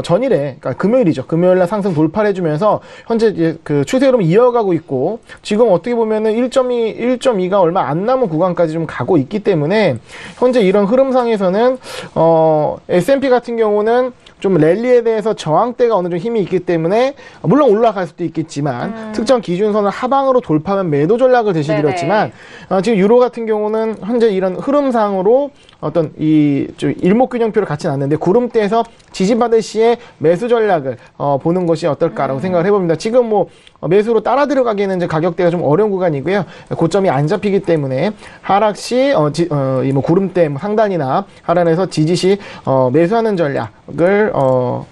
Speaker 3: 전일에, 그러니까 금요일이죠. 금요일날 상승 돌파를 해주면서 현재 이제 추세 흐름 이어가고 있고, 지금 어떻게 보면은 1.2가 얼마 안 남은 구간까지 좀 가고 있기 때문에 현재 이런 흐름상에서는 S&P 같은 경우는 좀 랠리에 대해서 저항대가 어느 정도 힘이 있기 때문에 물론 올라갈 수도 있겠지만 특정 기준선을 하방으로 돌파하면 매도 전략을 제시드렸지만 지금 유로 같은 경우는 현재 이런 흐름상으로 어떤 좀 일목균형표를 같이 놨는데 구름대에서 지지받을 시에 매수 전략을 보는 것이 어떨까라고 생각을 해봅니다. 지금 매수로 따라 들어가기에는 이제 가격대가 좀 어려운 구간이고요. 고점이 안 잡히기 때문에 하락 시 구름대 상단이나 하단에서 지지 시 매수하는 전략을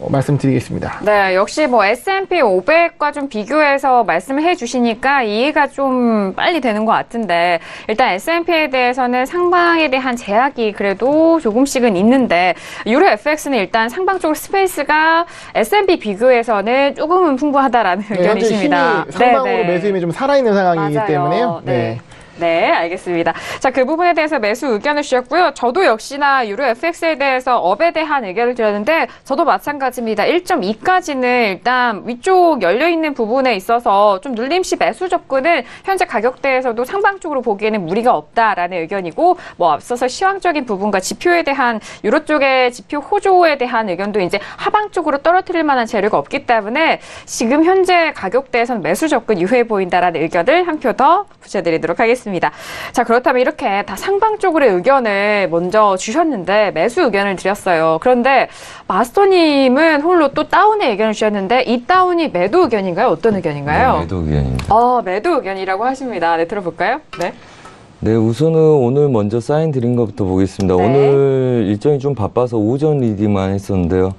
Speaker 3: 말씀드리겠습니다.
Speaker 2: 네, 역시 S&P 500과 좀 비교해서 말씀을 해주시니까 이해가 좀 빨리 되는 것 같은데, 일단 S&P에 대해서는 상방에 대한 제약이 그래도 조금씩은 있는데, 유로 FX는 일단 상방 쪽 스페이스가 S&P 비교해서는 조금은 풍부하다라는 의견이십니다.
Speaker 3: 상방으로
Speaker 2: 네네.
Speaker 3: 매수 힘이 좀 살아있는 상황이기
Speaker 2: 맞아요.
Speaker 3: 때문에요.
Speaker 2: 네. 네, 알겠습니다. 자, 그 부분에 대해서 매수 의견을 주셨고요. 저도 역시나 유로 FX에 대해서 업에 대한 의견을 드렸는데, 저도 마찬가지입니다. 1.2까지는 일단 위쪽 열려있는 부분에 있어서 좀 눌림시 매수 접근은 현재 가격대에서도 상방 쪽으로 보기에는 무리가 없다라는 의견이고, 앞서서 시황적인 부분과 지표에 대한 유로 쪽의 지표 호조에 대한 의견도 이제 하방 쪽으로 떨어뜨릴 만한 재료가 없기 때문에 지금 현재 가격대에서는 매수 접근 유효해 보인다라는 의견을 한 표 더 붙여드리도록 하겠습니다. 자, 그렇다면 이렇게 다 상방 쪽으로의 의견을 먼저 주셨는데 매수 의견을 드렸어요. 그런데 마스터님은 홀로 또 다운의 의견을 주셨는데 이 다운이 매도 의견인가요? 어떤 의견인가요?
Speaker 5: 네, 매도 의견입니다.
Speaker 2: 매도 의견이라고 하십니다. 네, 들어볼까요? 네.
Speaker 5: 네, 우선은 오늘 먼저 사인 드린 것부터 보겠습니다.
Speaker 2: 네.
Speaker 5: 오늘 일정이 좀 바빠서 오전 리딩만 했었는데요.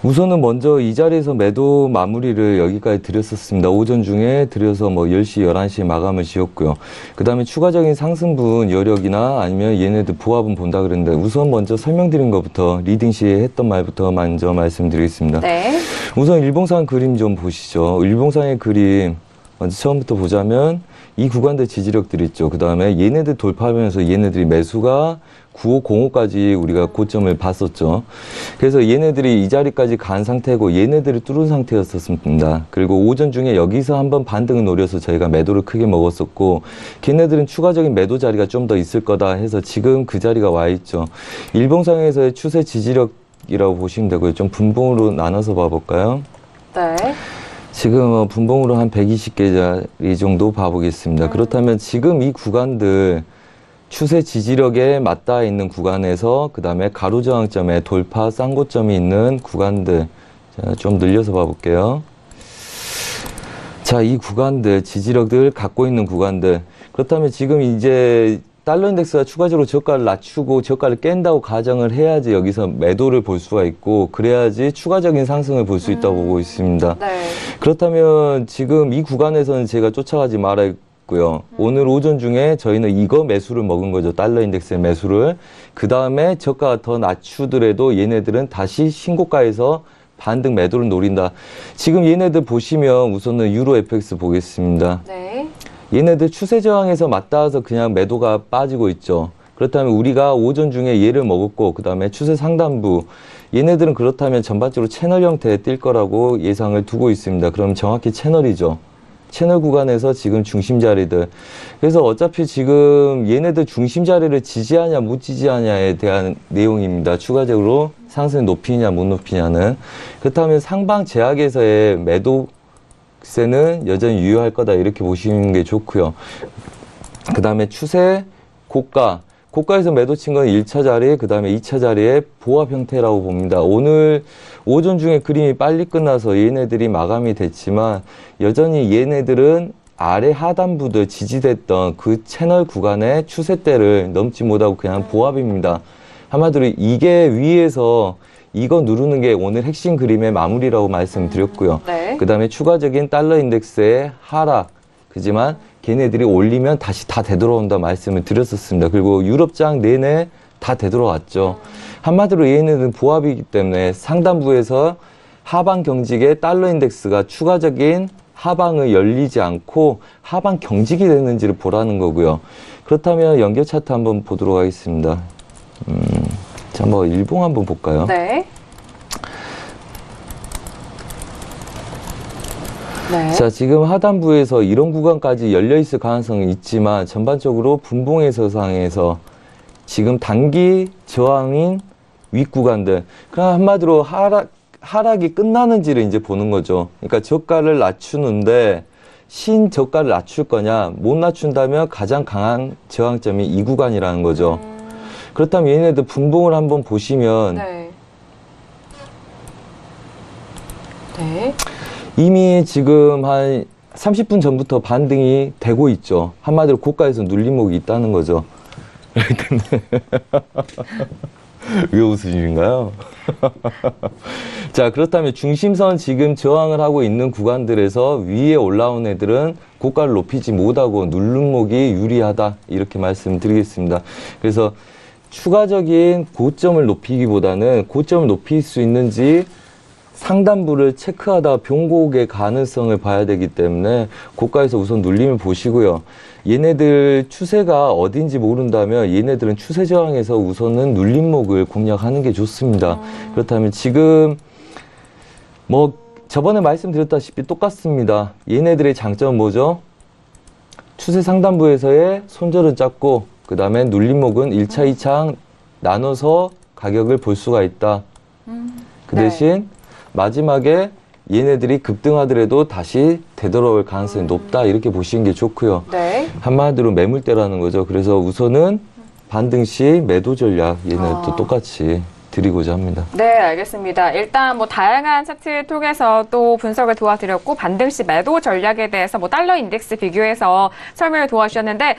Speaker 5: 우선은 먼저 이 자리에서 매도 마무리를 여기까지 드렸었습니다. 오전 중에 드려서 뭐 10시, 11시에 마감을 지었고요. 그 다음에 추가적인 상승분 여력이나 아니면 얘네들 보합은 본다 그랬는데 우선 먼저 설명드린 것부터 리딩 시에 했던 말부터 먼저 말씀드리겠습니다.
Speaker 2: 네.
Speaker 5: 우선 일봉상 그림 좀 보시죠. 일봉상의 그림 먼저 처음부터 보자면 이 구간대 지지력들 있죠. 그 다음에 얘네들 돌파하면서 얘네들이 매수가 9505까지 우리가 고점을 봤었죠. 그래서 얘네들이 이 자리까지 간 상태고 얘네들이 뚫은 상태였었습니다. 그리고 오전 중에 여기서 한번 반등을 노려서 저희가 매도를 크게 먹었었고 걔네들은 추가적인 매도 자리가 좀 더 있을 거다 해서 지금 그 자리가 와 있죠. 일봉상에서의 추세 지지력이라고 보시면 되고요. 좀 분봉으로 나눠서 봐볼까요?
Speaker 2: 네.
Speaker 5: 지금 분봉으로 한 120개 자리 정도 봐보겠습니다. 그렇다면 지금 이 구간들 추세 지지력에 맞닿아 있는 구간에서 그 다음에 가로저항점에 돌파 쌍고점이 있는 구간들 좀 늘려서 봐볼게요. 자, 이 구간들 지지력들 갖고 있는 구간들 그렇다면 지금 이제 달러 인덱스가 추가적으로 저가를 낮추고 저가를 깬다고 가정을 해야지 여기서 매도를 볼 수가 있고 그래야지 추가적인 상승을 볼 수 있다고 보고 있습니다.
Speaker 2: 네.
Speaker 5: 그렇다면 지금 이 구간에서는 제가 쫓아가지 말아야 고요. 오늘 오전 중에 저희는 이거 매수를 먹은 거죠. 달러 인덱스의 매수를. 그 다음에 저가가 더 낮추더라도 얘네들은 다시 신고가에서 반등 매도를 노린다. 지금 얘네들 보시면 우선은 유로 FX 보겠습니다.
Speaker 2: 네.
Speaker 5: 얘네들 추세 저항에서 맞닿아서 그냥 매도가 빠지고 있죠. 그렇다면 우리가 오전 중에 얘를 먹었고 그 다음에 추세 상단부 얘네들은 그렇다면 전반적으로 채널 형태에 뛸 거라고 예상을 두고 있습니다. 그럼 정확히 채널이죠. 채널 구간에서 지금 중심 자리들. 그래서 어차피 지금 얘네들 중심 자리를 지지하냐 못 지지하냐에 대한 내용입니다. 추가적으로 상승 높이냐 못 높이냐는. 그렇다면 상방 제약에서의 매도세는 여전히 유효할 거다 이렇게 보시는 게 좋고요. 그 다음에 추세 고가. 고가에서 매도 친 건 1차 자리, 그 다음에 2차 자리의 보합 형태라고 봅니다. 오늘 오전 중에 그림이 빨리 끝나서 얘네들이 마감이 됐지만 여전히 얘네들은 아래 하단부들 지지됐던 그 채널 구간의 추세대를 넘지 못하고 그냥 보합입니다. 한마디로 이게 위에서 이거 누르는 게 오늘 핵심 그림의 마무리라고 말씀드렸고요.
Speaker 2: 네.
Speaker 5: 그 다음에 추가적인 달러 인덱스의 하락. 그지만 걔네들이 올리면 다시 다 되돌아온다 말씀을 드렸었습니다. 그리고 유럽장 내내 다 되돌아왔죠. 한마디로 얘네들은 보합이기 때문에 상단부에서 하방 경직의 달러 인덱스가 추가적인 하방을 열리지 않고 하방 경직이 되는지를 보라는 거고요. 그렇다면 연결 차트 한번 보도록 하겠습니다. 자, 뭐 일봉 한번 볼까요?
Speaker 2: 네. 네.
Speaker 5: 자, 지금 하단부에서 이런 구간까지 열려있을 가능성은 있지만 전반적으로 분봉에서상에서 지금 단기 저항인 윗구간들 그냥 한마디로 하락이 끝나는지를 이제 보는 거죠. 그러니까 저가를 낮추는데 신저가를 낮출 거냐 못 낮춘다면 가장 강한 저항점이 이 구간이라는 거죠. 그렇다면 얘네들 분봉을 한번 보시면
Speaker 2: 네. 네.
Speaker 5: 이미 지금 한 30분 전부터 반등이 되고 있죠. 한마디로 고가에서 눌림목이 있다는 거죠. 왜 웃으신가요? 자, 그렇다면 중심선 지금 저항을 하고 있는 구간들에서 위에 올라온 애들은 고가를 높이지 못하고 눌림목이 유리하다 이렇게 말씀드리겠습니다. 그래서 추가적인 고점을 높이기보다는 고점을 높일 수 있는지 상단부를 체크하다 변곡의 가능성을 봐야 되기 때문에 고가에서 우선 눌림을 보시고요. 얘네들 추세가 어딘지 모른다면 얘네들은 추세 저항에서 우선은 눌림목을 공략하는 게 좋습니다. 그렇다면 지금 뭐 저번에 말씀드렸다시피 똑같습니다. 얘네들의 장점은 뭐죠? 추세 상단부에서의 손절은 작고 그 다음에 눌림목은 1차, 2차 나눠서 가격을 볼 수가 있다. 그 대신 마지막에 얘네들이 급등하더라도 다시 되돌아올 가능성이 높다 이렇게 보시는 게 좋고요.
Speaker 2: 네.
Speaker 5: 한마디로 매물대라는 거죠. 그래서 우선은 반등 시 매도 전략 얘네들도 똑같이 드리고자 합니다.
Speaker 2: 네, 알겠습니다. 일단 뭐 다양한 차트 통해서 또 분석을 도와드렸고 반등시 매도 전략에 대해서 뭐 달러 인덱스 비교해서 설명을 도와주셨는데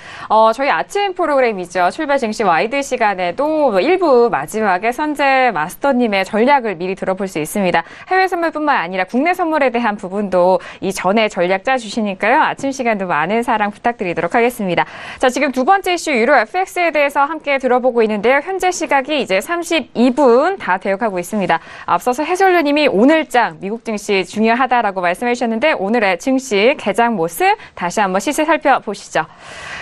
Speaker 2: 저희 아침 프로그램이죠. 출발 증시 와이드 시간에도 1부 마지막에 선재 마스터님의 전략을 미리 들어볼 수 있습니다. 해외 선물뿐만 아니라 국내 선물에 대한 부분도 이 전에 전략 짜주시니까요. 아침 시간도 많은 사랑 부탁드리도록 하겠습니다. 자, 지금 두 번째 이슈 유로 FX에 대해서 함께 들어보고 있는데요. 현재 시각이 이제 32분 다 되어가고 있습니다. 앞서서 해설위원님이 오늘장 미국 증시 중요하다라고 말씀해 주셨는데 오늘의 증시 개장 모습 다시 한번 시세 살펴보시죠.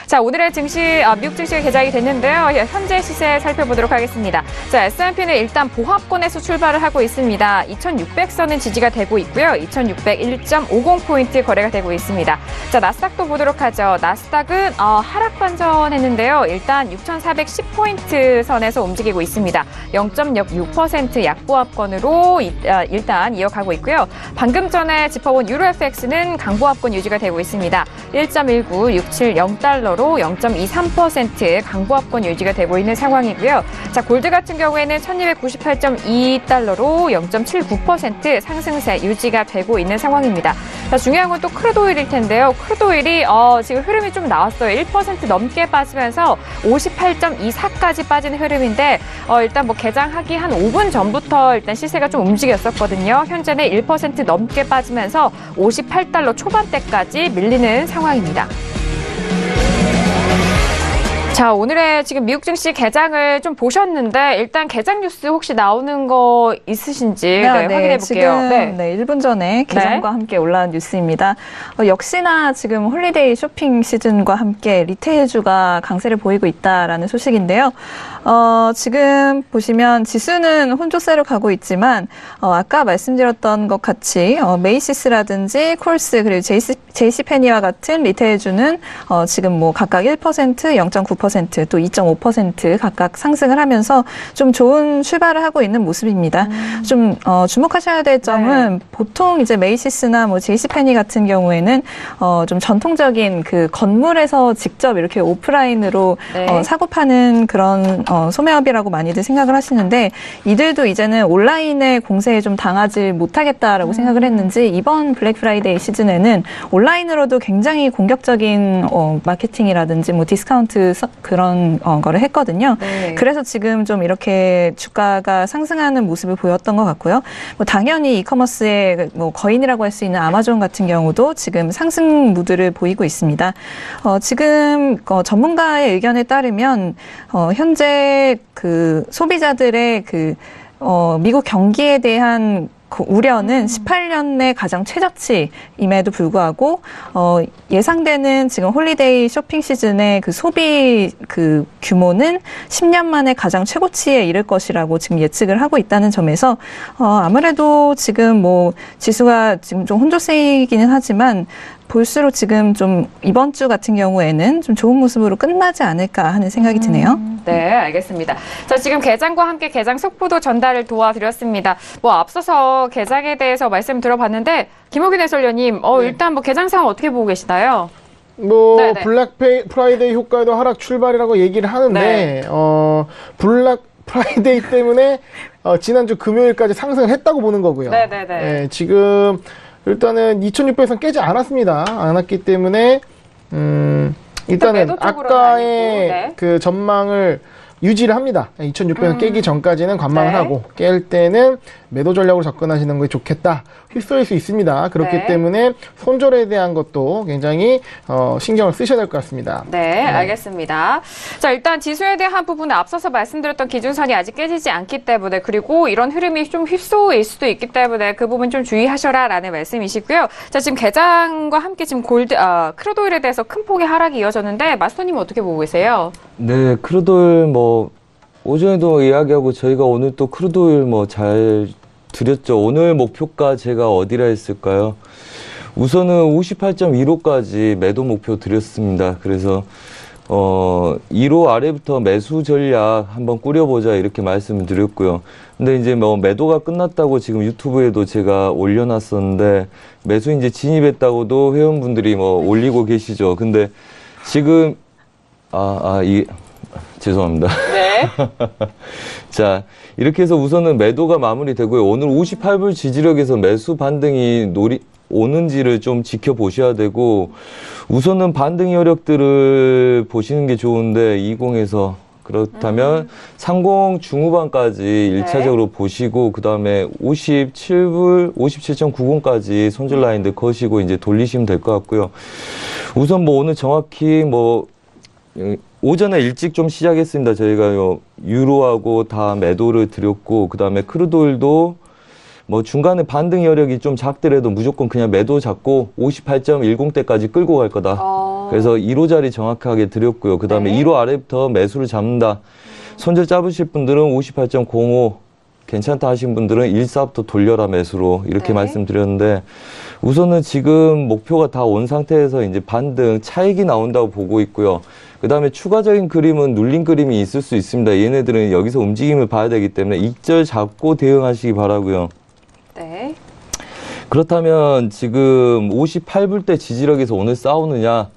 Speaker 2: 자, 오늘의 증시 미국 증시가 개장이 됐는데요. 현재 시세 살펴보도록 하겠습니다. 자, S&P는 일단 보합권에서 출발을 하고 있습니다. 2600선은 지지가 되고 있고요. 2601.50포인트 거래가 되고 있습니다. 자, 나스닥도 보도록 하죠. 나스닥은 하락 반전했는데요. 일단 6410포인트 선에서 움직이고 있습니다. 0.6% 약보합권으로 일단 이어가고 있고요. 방금 전에 짚어본 유로 FX는 강보합권 유지가 되고 있습니다. 1.19670달러로 0.23% 강보합권 유지가 되고 있는 상황이고요. 자, 골드 같은 경우에는 1298.2달러로 0.79% 상승세 유지가 되고 있는 상황입니다. 자, 중요한 건 또 크루드오일일 텐데요. 크루드오일이 지금 흐름이 좀 나왔어요. 1% 넘게 빠지면서 58.24까지 빠지는 흐름인데 일단 뭐 개장하기 한 5분 전부터 일단 시세가 좀 움직였었거든요. 현재는 1% 넘게 빠지면서 58달러 초반대까지 밀리는 상황입니다. 자, 오늘의 지금 미국 증시 개장을 좀 보셨는데 일단 개장 뉴스 혹시 나오는 거 있으신지 확인해 볼게요.
Speaker 4: 지금 1분 전에 개장과 함께 올라온 뉴스입니다. 역시나 지금 홀리데이 쇼핑 시즌과 함께 리테일주가 강세를 보이고 있다라는 소식인데요. 지금 보시면 지수는 혼조세로 가고 있지만 아까 말씀드렸던 것 같이 메이시스라든지 콜스 그리고 JC페니와 같은 리테일주는 지금 뭐 각각 1%, 0.9%, 또 2.5% 각각 상승을 하면서 좀 좋은 출발을 하고 있는 모습입니다. 좀 주목하셔야 될 점은 보통 이제 메이시스나 뭐 JC페니 같은 경우에는 좀 전통적인 그 건물에서 직접 이렇게 오프라인으로 사고 파는 그런 소매업이라고 많이들 생각을 하시는데 이들도 이제는 온라인의 공세에 좀 당하지 못하겠다라고 생각을 했는지 이번 블랙 프라이데이 시즌에는 온라인으로도 굉장히 공격적인 마케팅이라든지 뭐 디스카운트 그런 거를 했거든요. 네. 그래서 지금 좀 이렇게 주가가 상승하는 모습을 보였던 것 같고요. 뭐 당연히 이커머스의 뭐 거인이라고 할 수 있는 아마존 같은 경우도 지금 상승 무드를 보이고 있습니다. 지금 전문가의 의견에 따르면 현재 그 소비자들의 그 미국 경기에 대한 그 우려는 18년 내 가장 최저치임에도 불구하고 예상되는 지금 홀리데이 쇼핑 시즌의 그 소비 그 규모는 10년 만에 가장 최고치에 이를 것이라고 지금 예측을 하고 있다는 점에서 아무래도 지금 뭐 지수가 지금 좀 혼조세이기는 하지만 볼수록 지금 좀 이번 주 같은 경우에는 좀 좋은 모습으로 끝나지 않을까 하는 생각이 드네요.
Speaker 2: 네, 알겠습니다. 자, 지금 개장과 함께 개장 속보도 전달을 도와드렸습니다. 뭐 앞서서 개장에 대해서 말씀 들어봤는데 김호균 해설위원님, 일단 뭐 개장 상황 어떻게 보고 계시나요?
Speaker 3: 뭐 블랙 프라이데이 효과에도 하락 출발이라고 얘기를 하는데 블랙 프라이데이 때문에 지난주 금요일까지 상승을 했다고 보는 거고요. 네, 지금 일단은 2,600선 깨지 않았기 때문에 일단은 아까의 그 전망을 유지를 합니다. 2,600원 깨기 전까지는 관망을 하고 깰 때는 매도 전략으로 접근하시는 게 좋겠다. 휩쓸릴 수 있습니다. 그렇기 때문에 손절에 대한 것도 굉장히 신경을 쓰셔야 될 것 같습니다.
Speaker 2: 네, 알겠습니다. 자, 일단 지수에 대한 부분은 앞서서 말씀드렸던 기준선이 아직 깨지지 않기 때문에 그리고 이런 흐름이 좀 휩소일 수도 있기 때문에 그 부분 좀 주의하셔라라는 말씀이시고요. 자, 지금 개장과 함께 지금 크루드오일에 대해서 큰 폭의 하락이 이어졌는데 마스터님은 어떻게 보고 계세요?
Speaker 5: 네, 크루드오일 오전에도 이야기하고 저희가 오늘 또 크루드오일 잘 드렸죠. 오늘 목표가 제가 어디라 했을까요? 우선은 58.15까지 매도 목표 드렸습니다. 그래서 1호 아래부터 매수 전략 한번 꾸려보자 이렇게 말씀을 드렸고요. 근데 이제 매도가 끝났다고 지금 유튜브에도 제가 올려놨었는데 매수 이제 진입했다고도 회원분들이 올리고 계시죠. 근데 지금 죄송합니다.
Speaker 2: 네.
Speaker 5: 자, 이렇게 해서 우선은 매도가 마무리되고요. 오늘 58불 지지력에서 매수 반등이 오는지를 좀 지켜보셔야 되고, 우선은 반등 여력들을 보시는 게 좋은데, 20에서. 그렇다면 30 중후반까지 1차적으로 보시고, 그 다음에 57불, 57.90까지 손절 라인들 거시고 이제 돌리시면 될 것 같고요. 우선 뭐 오늘 정확히 오전에 일찍 좀 시작했습니다. 저희가 유로하고 다 매도를 드렸고, 그 다음에 크루드오일도 뭐 중간에 반등 여력이 좀 작더라도 무조건 그냥 매도 잡고 58.10대까지 끌고 갈 거다. 그래서 1호 자리 정확하게 드렸고요. 그 다음에 1호 아래부터 매수를 잡는다. 손절 잡으실 분들은 58.05 괜찮다 하신 분들은 14부터 돌려라 매수로 이렇게 말씀드렸는데, 우선은 지금 목표가 다 온 상태에서 이제 반등 차익이 나온다고 보고 있고요. 그 다음에 추가적인 그림은 눌린 그림이 있을 수 있습니다. 얘네들은 여기서 움직임을 봐야 되기 때문에 익절 잡고 대응하시기 바라고요.
Speaker 2: 네.
Speaker 5: 그렇다면 지금 58불대 지지력에서 오늘 싸우느냐.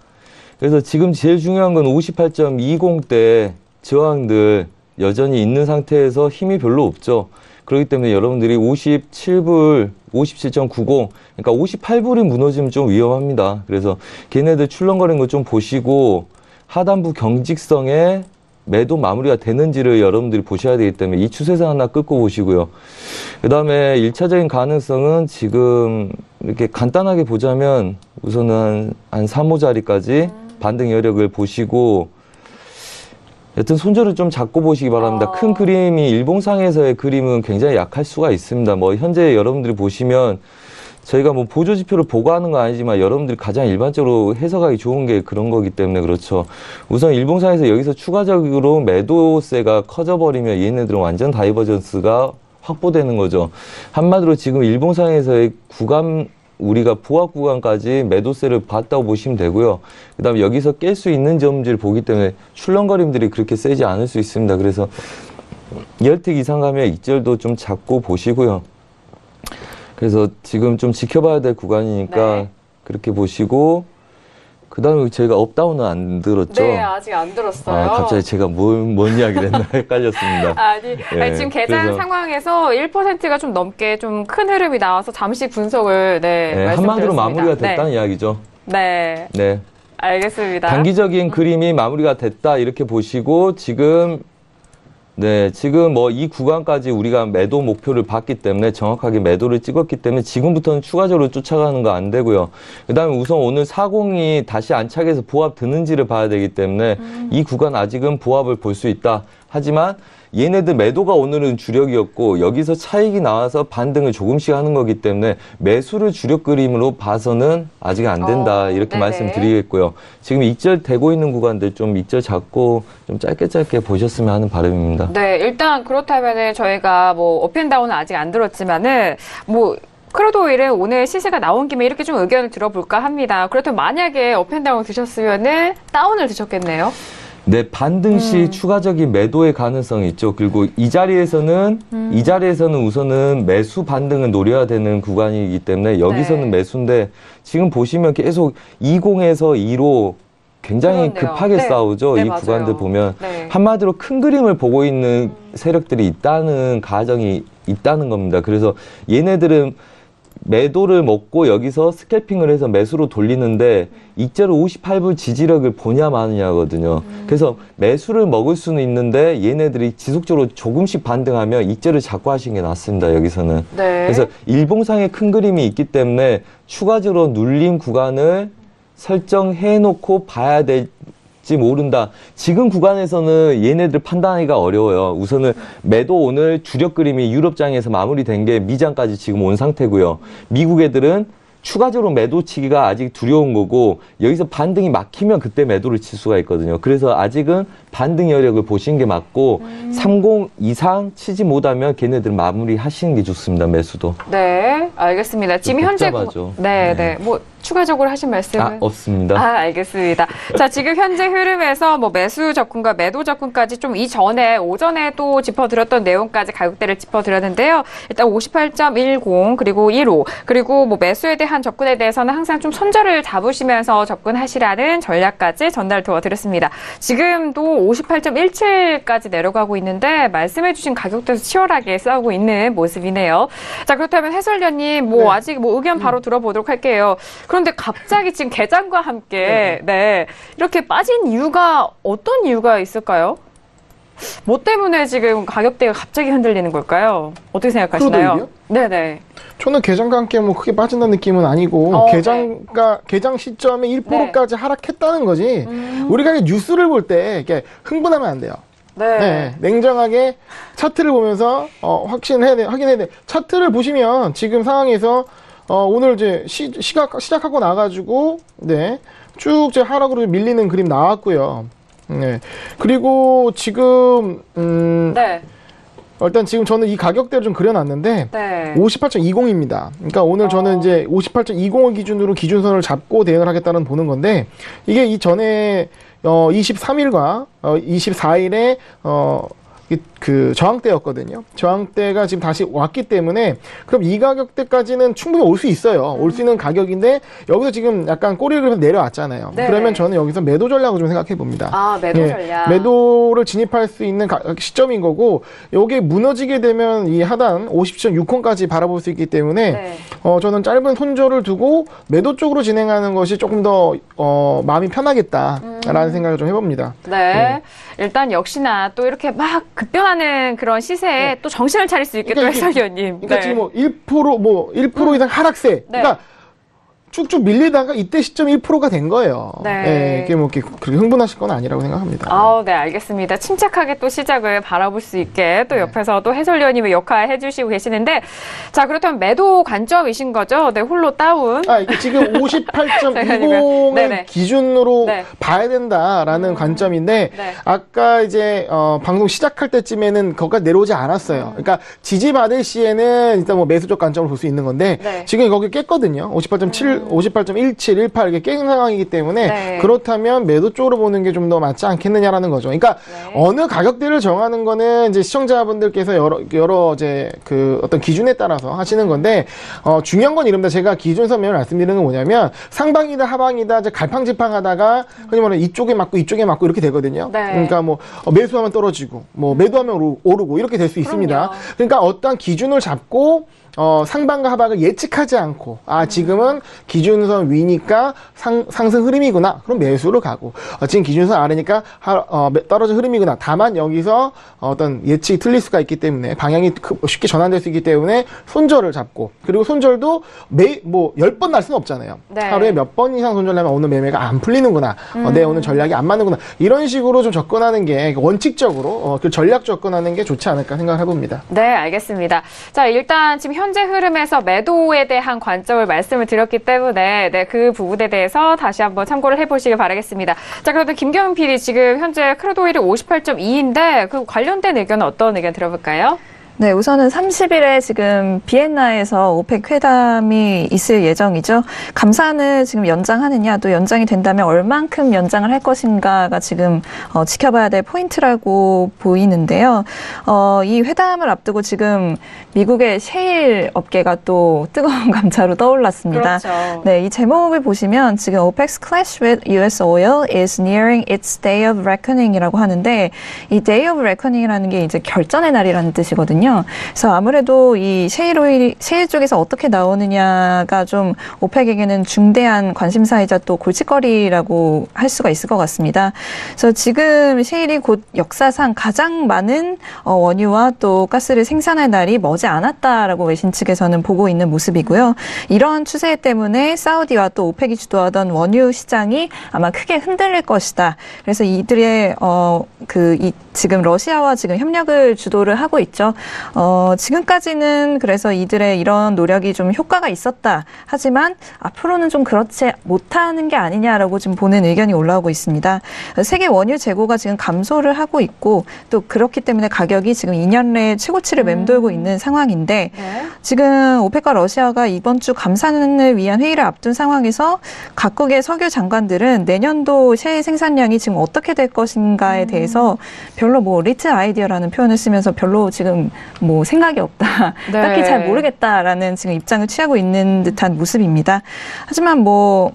Speaker 5: 그래서 지금 제일 중요한 건 58.20대 저항들 여전히 있는 상태에서 힘이 별로 없죠. 그렇기 때문에 여러분들이 57불, 57.90, 그러니까 58불이 무너지면 좀 위험합니다. 그래서 걔네들 출렁거리는 거 좀 보시고 하단부 경직성에 매도 마무리가 되는지를 여러분들이 보셔야 되기 때문에 이 추세선 하나 끊고 보시고요. 그 다음에 1차적인 가능성은 지금 이렇게 간단하게 보자면 우선은 한 3호 자리까지 반등 여력을 보시고, 여튼 손절을 좀 잡고 보시기 바랍니다. 큰 그림이 일봉상에서의 그림은 굉장히 약할 수가 있습니다. 뭐 현재 여러분들이 보시면 저희가 뭐 보조 지표를 보고 하는 건 아니지만 여러분들이 가장 일반적으로 해석하기 좋은 게 그런 거기 때문에 그렇죠. 우선 일봉상에서 여기서 추가적으로 매도세가 커져버리면 얘네들은 완전 다이버전스가 확보되는 거죠. 한마디로 지금 일봉상에서의 구간, 우리가 보합 구간까지 매도세를 봤다고 보시면 되고요. 그 다음에 여기서 깰 수 있는 점들을 보기 때문에 출렁거림들이 그렇게 세지 않을 수 있습니다. 그래서 열틱 이상 가면 익절도 좀 잡고 보시고요. 그래서 지금 좀 지켜봐야 될 구간이니까 그렇게 보시고, 그 다음에 저희가 업다운은 안 들었죠?
Speaker 2: 네, 아직 안 들었어요.
Speaker 5: 갑자기 제가 뭔 이야기를 했나 헷갈렸습니다.
Speaker 2: 아니, 지금 계산 상황에서 1%가 좀 넘게 좀 큰 흐름이 나와서 잠시 분석을
Speaker 5: 한마디로 마무리가 됐다는 이야기죠.
Speaker 2: 네. 알겠습니다.
Speaker 5: 단기적인 그림이 마무리가 됐다 이렇게 보시고, 지금 뭐 이 구간까지 우리가 매도 목표를 봤기 때문에 정확하게 매도를 찍었기 때문에 지금부터는 추가적으로 쫓아가는 거 안 되고요. 그 다음에 우선 오늘 40이 다시 안착해서 보합 드는지를 봐야 되기 때문에 이 구간 아직은 보합을 볼 수 있다. 하지만 얘네들 매도가 오늘은 주력이었고 여기서 차익이 나와서 반등을 조금씩 하는 거기 때문에 매수를 주력 그림으로 봐서는 아직 안 된다. 이렇게 말씀드리겠고요. 지금 익절 되고 있는 구간들 좀 익절 잡고 좀 짧게 보셨으면 하는 바람입니다.
Speaker 2: 네, 일단 그렇다면은 저희가 뭐 업앤다운은 아직 안 들었지만은 뭐 크루드오일은 오늘 시세가 나온 김에 이렇게 좀 의견을 들어볼까 합니다. 그렇다면 만약에 업앤다운 드셨으면은 다운을 드셨겠네요.
Speaker 5: 네, 반등 시 추가적인 매도의 가능성이 있죠. 그리고 이 자리에서는 우선은 매수 반등을 노려야 되는 구간이기 때문에 여기서는 매수인데 지금 보시면 계속 20에서 2로 굉장히 급하게 싸우죠. 이
Speaker 2: 맞아요.
Speaker 5: 구간들 보면 한마디로 큰 그림을 보고 있는 세력들이 있다는 가정이 있다는 겁니다. 그래서 얘네들은 매도를 먹고 여기서 스캘핑을 해서 매수로 돌리는데 익절 58불 지지력을 보냐 마느냐거든요. 그래서 매수를 먹을 수는 있는데 얘네들이 지속적으로 조금씩 반등하면 익절을 잡고 하시는 게 낫습니다. 여기서는. 그래서 일봉상에 큰 그림이 있기 때문에 추가적으로 눌림 구간을 설정해 놓고 봐야 될지 모른다. 지금 구간에서는 얘네들 판단하기가 어려워요. 우선은 매도 오늘 주력 그림이 유럽장에서 마무리된 게 미장까지 지금 온 상태고요. 미국 애들은 추가적으로 매도 치기가 아직 두려운 거고 여기서 반등이 막히면 그때 매도를 칠 수가 있거든요. 그래서 아직은 반등 여력을 보시는 게 맞고 30 이상 치지 못하면 걔네들 마무리 하시는 게 좋습니다. 매수도.
Speaker 2: 네, 알겠습니다. 지금 현재
Speaker 5: 복잡하죠.
Speaker 2: 뭐 추가적으로 하신 말씀은?
Speaker 5: 없습니다.
Speaker 2: 알겠습니다. 자, 지금 현재 흐름에서 뭐 매수 접근과 매도 접근까지 좀 이전에 오전에 또 짚어드렸던 내용까지 가격대를 짚어드렸는데요. 일단 58.10 그리고 1호 그리고 뭐 매수에 대한 접근에 대해서는 항상 좀 손절을 잡으시면서 접근하시라는 전략까지 전달 도와드렸습니다. 지금도 58.17까지 내려가고 있는데 말씀해주신 가격대에서 치열하게 싸우고 있는 모습이네요. 자, 그렇다면 해설위원님 뭐 아직 뭐 의견 바로 들어보도록 할게요. 그런데 갑자기 지금 개장과 함께 이렇게 빠진 이유가 어떤 이유가 있을까요? 뭐 때문에 지금 가격대가 갑자기 흔들리는 걸까요? 어떻게 생각하시나요? 네네.
Speaker 3: 저는 개장과 함께 뭐 크게 빠진다는 느낌은 아니고 개장 시점에 1%까지 하락했다는 거지. 우리가 뉴스를 볼 때 흥분하면 안 돼요. 네, 냉정하게 차트를 보면서 확인해야 돼. 차트를 보시면 지금 상황에서 오늘 이제 시작하고 나가지고 쭉 이제 하락으로 밀리는 그림 나왔고요. 네. 그리고 지금 일단 지금 저는 이 가격대를 좀 그려놨는데 58.20입니다. 그러니까 오늘 저는 이제 58.20을 기준으로 기준선을 잡고 대응을 하겠다는 보는 건데 이게 이전에 23일과 24일에 그 저항대였거든요. 저항대가 지금 다시 왔기 때문에 그럼 이 가격대까지는 충분히 올 수 있어요. 올 수 있는 가격인데 여기서 지금 약간 꼬리를 내려왔잖아요. 그러면 저는 여기서 매도 전략을 좀 생각해 봅니다.
Speaker 2: 매도 전략.
Speaker 3: 매도를 진입할 수 있는 시점인 거고 요게 무너지게 되면 이 하단 50.6원까지 바라볼 수 있기 때문에 저는 짧은 손절을 두고 매도 쪽으로 진행하는 것이 조금 더 마음이 편하겠다라는 생각을 좀 해봅니다.
Speaker 2: 일단 역시나 또 이렇게 막 급변하는 그런 시세에 또 정신을 차릴 수 있게 또 해설위원님.
Speaker 3: 그러니까 지금 뭐 1% 이상 하락세. 그러니까 쭉쭉 밀리다가 이때 시점 1%가 된 거예요. 이게 뭐 그렇게 흥분하실 건 아니라고 생각합니다.
Speaker 2: 네, 알겠습니다. 침착하게 또 시작을 바라볼 수 있게 또 옆에서 또 해설위원님의 역할 해주시고 계시는데, 자, 그렇다면 매도 관점이신 거죠? 홀로 다운.
Speaker 3: 이게 지금 58.20을 기준으로 봐야 된다라는 관점인데, 아까 이제 방송 시작할 때쯤에는 거기까지 내려오지 않았어요. 그러니까 지지받을 시에는 일단 뭐 매수적 관점을 볼 수 있는 건데, 지금 거기 깼거든요. 58.17, 18 이렇게 깬 상황이기 때문에 그렇다면 매도 쪽으로 보는 게 좀 더 맞지 않겠느냐라는 거죠. 그러니까 어느 가격대를 정하는 거는 이제 시청자분들께서 여러 이제 그 어떤 기준에 따라서 하시는 건데 중요한 건 이럽니다. 제가 기준 설명을 말씀드리는 건 뭐냐면 상방이다 하방이다 이제 갈팡질팡하다가 흔히 말하는 이쪽에 맞고 이렇게 되거든요. 그러니까 뭐 매수하면 떨어지고 뭐 매도하면 오르고 이렇게 될 수 있습니다. 그러니까 어떤 기준을 잡고 상방과 하방을 예측하지 않고 지금은 기준선 위니까 상승 흐름이구나. 그럼 매수를 가고 지금 기준선 아래니까 떨어진 흐름이구나. 다만 여기서 어떤 예측이 틀릴 수가 있기 때문에 방향이 쉽게 전환될 수 있기 때문에 손절을 잡고 그리고 손절도 뭐 10번 날 수는 없잖아요. 하루에 몇 번 이상 손절하면 오늘 매매가 안 풀리는구나. 내 오늘 전략이 안 맞는구나. 이런 식으로 좀 접근하는 게 원칙적으로 그 전략 접근하는 게 좋지 않을까 생각을 해봅니다.
Speaker 2: 네, 알겠습니다. 자, 일단 지금 현재 흐름에서 매도에 대한 관점을 말씀을 드렸기 때문에 그 부분에 대해서 다시 한번 참고를 해보시길 바라겠습니다. 자, 그런데 김경훈 PD 지금 현재 크루드 오일이 58.2인데 그 관련된 의견은 어떤 의견 들어볼까요?
Speaker 4: 네, 우선은 30일에 지금 비엔나에서 오펙 회담이 있을 예정이죠. 감산을 지금 연장하느냐, 또 연장이 된다면 얼만큼 연장을 할 것인가가 지금 지켜봐야 될 포인트라고 보이는데요. 이 회담을 앞두고 지금 미국의 셰일 업계가 또 뜨거운 감자로 떠올랐습니다.
Speaker 2: 그렇죠.
Speaker 4: 네, 이 제목을 보시면 지금 OPEC's clash with US oil is nearing its day of reckoning이라고 하는데 이 day of reckoning이라는 게 이제 결전의 날이라는 뜻이거든요. 그래서 아무래도 이 셰일 쪽에서 어떻게 나오느냐가 좀 오펙에게는 중대한 관심사이자 또 골칫거리라고 할 수가 있을 것 같습니다. 그래서 지금 셰일이 곧 역사상 가장 많은 원유와 또 가스를 생산할 날이 머지 않았다라고 외신 측에서는 보고 있는 모습이고요. 이런 추세 때문에 사우디와 또 오펙이 주도하던 원유 시장이 아마 크게 흔들릴 것이다. 그래서 이들의 지금 러시아와 지금 협력을 주도를 하고 있죠. 지금까지는 그래서 이들의 이런 노력이 좀 효과가 있었다. 하지만 앞으로는 좀 그렇지 못하는 게 아니냐라고 지금 보는 의견이 올라오고 있습니다. 세계 원유 재고가 지금 감소를 하고 있고 또 그렇기 때문에 가격이 지금 2년 내에 최고치를 맴돌고 있는 상황인데 지금 오펙과 러시아가 이번 주 감산을 위한 회의를 앞둔 상황에서 각국의 석유 장관들은 내년도 셰일 생산량이 지금 어떻게 될 것인가에 대해서 별로 뭐 리트 아이디어라는 표현을 쓰면서 별로 지금 뭐 생각이 없다.
Speaker 2: 네.
Speaker 4: 딱히 잘 모르겠다라는 지금 입장을 취하고 있는 듯한 모습입니다. 하지만 뭐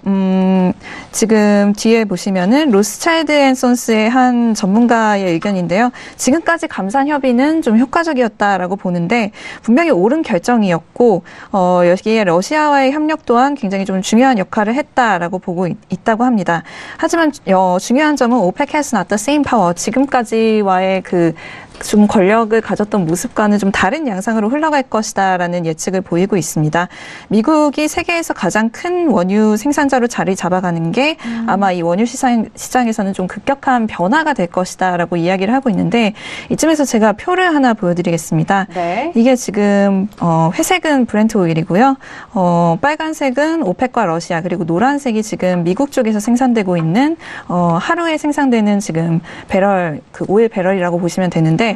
Speaker 4: 지금 뒤에 보시면은 로스차일드 앤 손스의 한 전문가의 의견인데요. 지금까지 감산 협의는 좀 효과적이었다라고 보는데 분명히 옳은 결정이었고 여기에 러시아와의 협력 또한 굉장히 좀 중요한 역할을 했다라고 보고 있다고 합니다. 하지만 중요한 점은 OPEC has not the same power. 지금까지와의 좀 권력을 가졌던 모습과는 좀 다른 양상으로 흘러갈 것이다라는 예측을 보이고 있습니다. 미국이 세계에서 가장 큰 원유 생산자로 자리 잡아가는 게 아마 이 원유 시장에서는 좀 급격한 변화가 될 것이다라고 이야기를 하고 있는데 이쯤에서 제가 표를 하나 보여드리겠습니다.
Speaker 2: 네.
Speaker 4: 이게 지금 회색은 브렌트 오일이고요. 빨간색은 오펙과 러시아 그리고 노란색이 지금 미국 쪽에서 생산되고 있는 하루에 생산되는 지금 배럴 오일 배럴이라고 보시면 되는데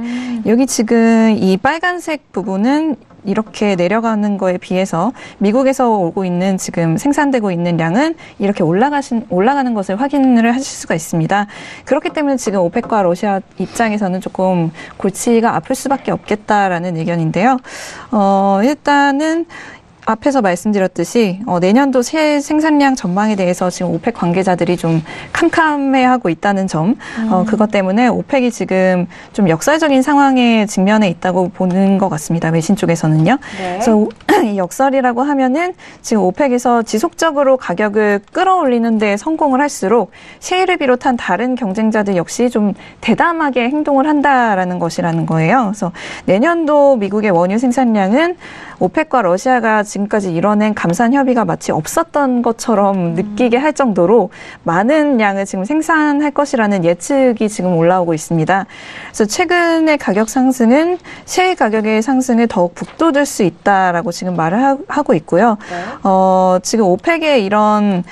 Speaker 4: 여기 지금 이 빨간색 부분은 이렇게 내려가는 거에 비해서 미국에서 오고 있는 지금 생산되고 있는 양은 이렇게 올라가는 것을 확인을 하실 수가 있습니다. 그렇기 때문에 지금 오펙과 러시아 입장에서는 조금 골치가 아플 수밖에 없겠다라는 의견인데요. 일단은 앞에서 말씀드렸듯이 내년도 셰일 생산량 전망에 대해서 지금 오펙 관계자들이 좀 캄캄해하고 있다는 점, 그것 때문에 오펙이 지금 좀 역설적인 상황에 직면해 있다고 보는 것 같습니다. 외신 쪽에서는요. 네. 그래서 이 역설이라고 하면은 지금 오펙에서 지속적으로 가격을 끌어올리는 데 성공을 할수록 셰일을 비롯한 다른 경쟁자들 역시 좀 대담하게 행동을 한다라는 것이라는 거예요. 그래서 내년도 미국의 원유 생산량은 오펙과 러시아가 지금까지 이뤄낸 감산 협의가 마치 없었던 것처럼 느끼게 할 정도로 많은 양을 지금 생산할 것이라는 예측이 지금 올라오고 있습니다. 그래서 최근의 가격 상승은 셰일 가격의 상승을 더욱 북돋을 수 있다라고 지금 말을 하고 있고요. 네. 지금 오펙의 이런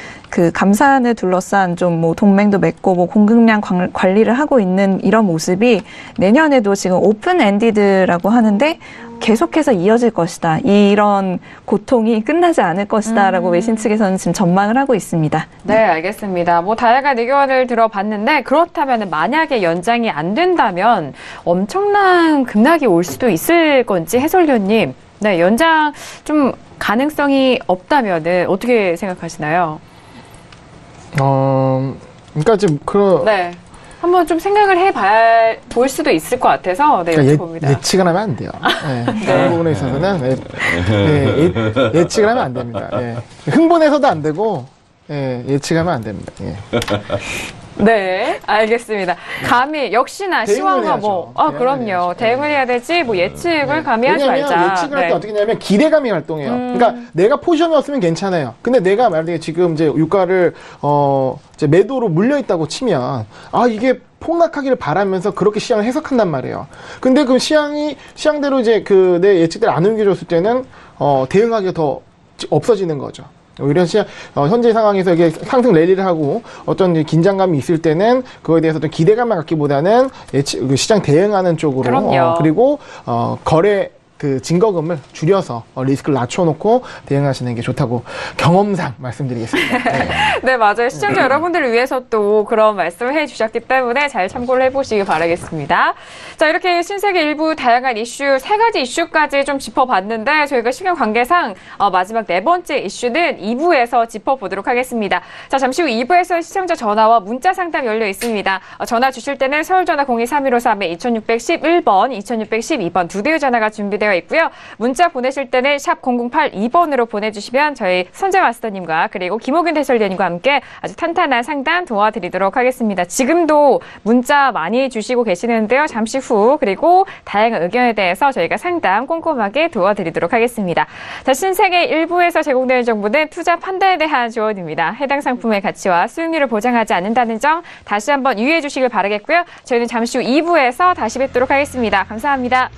Speaker 4: 감산을 둘러싼 좀 뭐 동맹도 맺고 뭐 공급량 관리를 하고 있는 이런 모습이 내년에도 지금 오픈 엔디드라고 하는데 계속해서 이어질 것이다. 이런 고통이 끝나지 않을 것이다라고 외신 측에서는 지금 전망을 하고 있습니다.
Speaker 2: 네, 알겠습니다. 뭐 다양한 의견을 들어봤는데 그렇다면 만약에 연장이 안 된다면 엄청난 급락이 올 수도 있을 건지 해설위원님, 네, 연장 좀 가능성이 없다면은 어떻게 생각하시나요?
Speaker 3: 그러니까 지금
Speaker 2: 네. 한번 좀 생각을 볼 수도 있을 것 같아서 여쭤봅니다.
Speaker 3: 예측을 하면 안 돼요. 네. 그런 부분에 있어서는 예측을 하면 안 됩니다. 흥분해서도 안 되고 예측하면 안 됩니다.
Speaker 2: 네, 알겠습니다. 감히 역시나 시황과 그럼요. 대응을 해야 되지 예측을 감히 하지 말자.
Speaker 3: 왜냐면 예측을 할 때 어떻게 하냐면 기대감이 활동해요. 그러니까 내가 포지션이 없으면 괜찮아요. 근데 내가 만약에 지금 이제 유가를 이제 매도로 물려 있다고 치면 이게 폭락하기를 바라면서 그렇게 시장을 해석한단 말이에요. 근데 그 시장대로 이제 내 예측대로 안 옮겨줬을 때는 대응하기가 더 없어지는 거죠. 오히려 현재 상황에서 이게 상승 랠리를 하고 어떤 긴장감이 있을 때는 그거에 대해서 좀 기대감을 갖기보다는 시장 대응하는 쪽으로 그리고 거래 증거금을 줄여서 리스크를 낮춰놓고 대응하시는 게 좋다고 경험상 말씀드리겠습니다.
Speaker 2: 네, 맞아요. 시청자 여러분들을 위해서 또 그런 말씀을 해주셨기 때문에 잘 참고를 해보시기 바라겠습니다. 자, 이렇게 신세계 일부 다양한 이슈, 3가지 이슈까지 좀 짚어봤는데 저희가 시간 관계상 마지막 4번째 이슈는 2부에서 짚어보도록 하겠습니다. 자, 잠시 후 2부에서 시청자 전화와 문자 상담 열려 있습니다. 전화 주실 때는 서울전화 02-3153-2611번, 2612번 두 대의 전화가 준비되어 있고요. 문자 보내실 때는 샵 0082번으로 보내주시면 저희 선재 마스터님과 그리고 김호균 해설위원님과 함께 아주 탄탄한 상담 도와드리도록 하겠습니다. 지금도 문자 많이 주시고 계시는데요. 잠시 후 그리고 다양한 의견에 대해서 저희가 상담 꼼꼼하게 도와드리도록 하겠습니다. 자, 신세계 1부에서 제공되는 정보는 투자 판단에 대한 조언입니다. 해당 상품의 가치와 수익률을 보장하지 않는다는 점 다시 한번 유의해 주시길 바라겠고요. 저희는 잠시 후 2부에서 다시 뵙도록 하겠습니다. 감사합니다.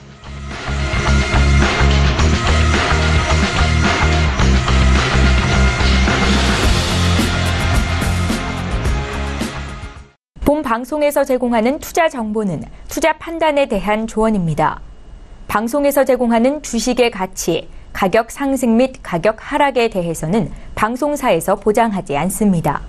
Speaker 1: 방송에서 제공하는 투자 정보는 투자 판단에 대한 조언입니다. 방송에서 제공하는 주식의 가치, 가격 상승 및 가격 하락에 대해서는 방송사에서 보장하지 않습니다.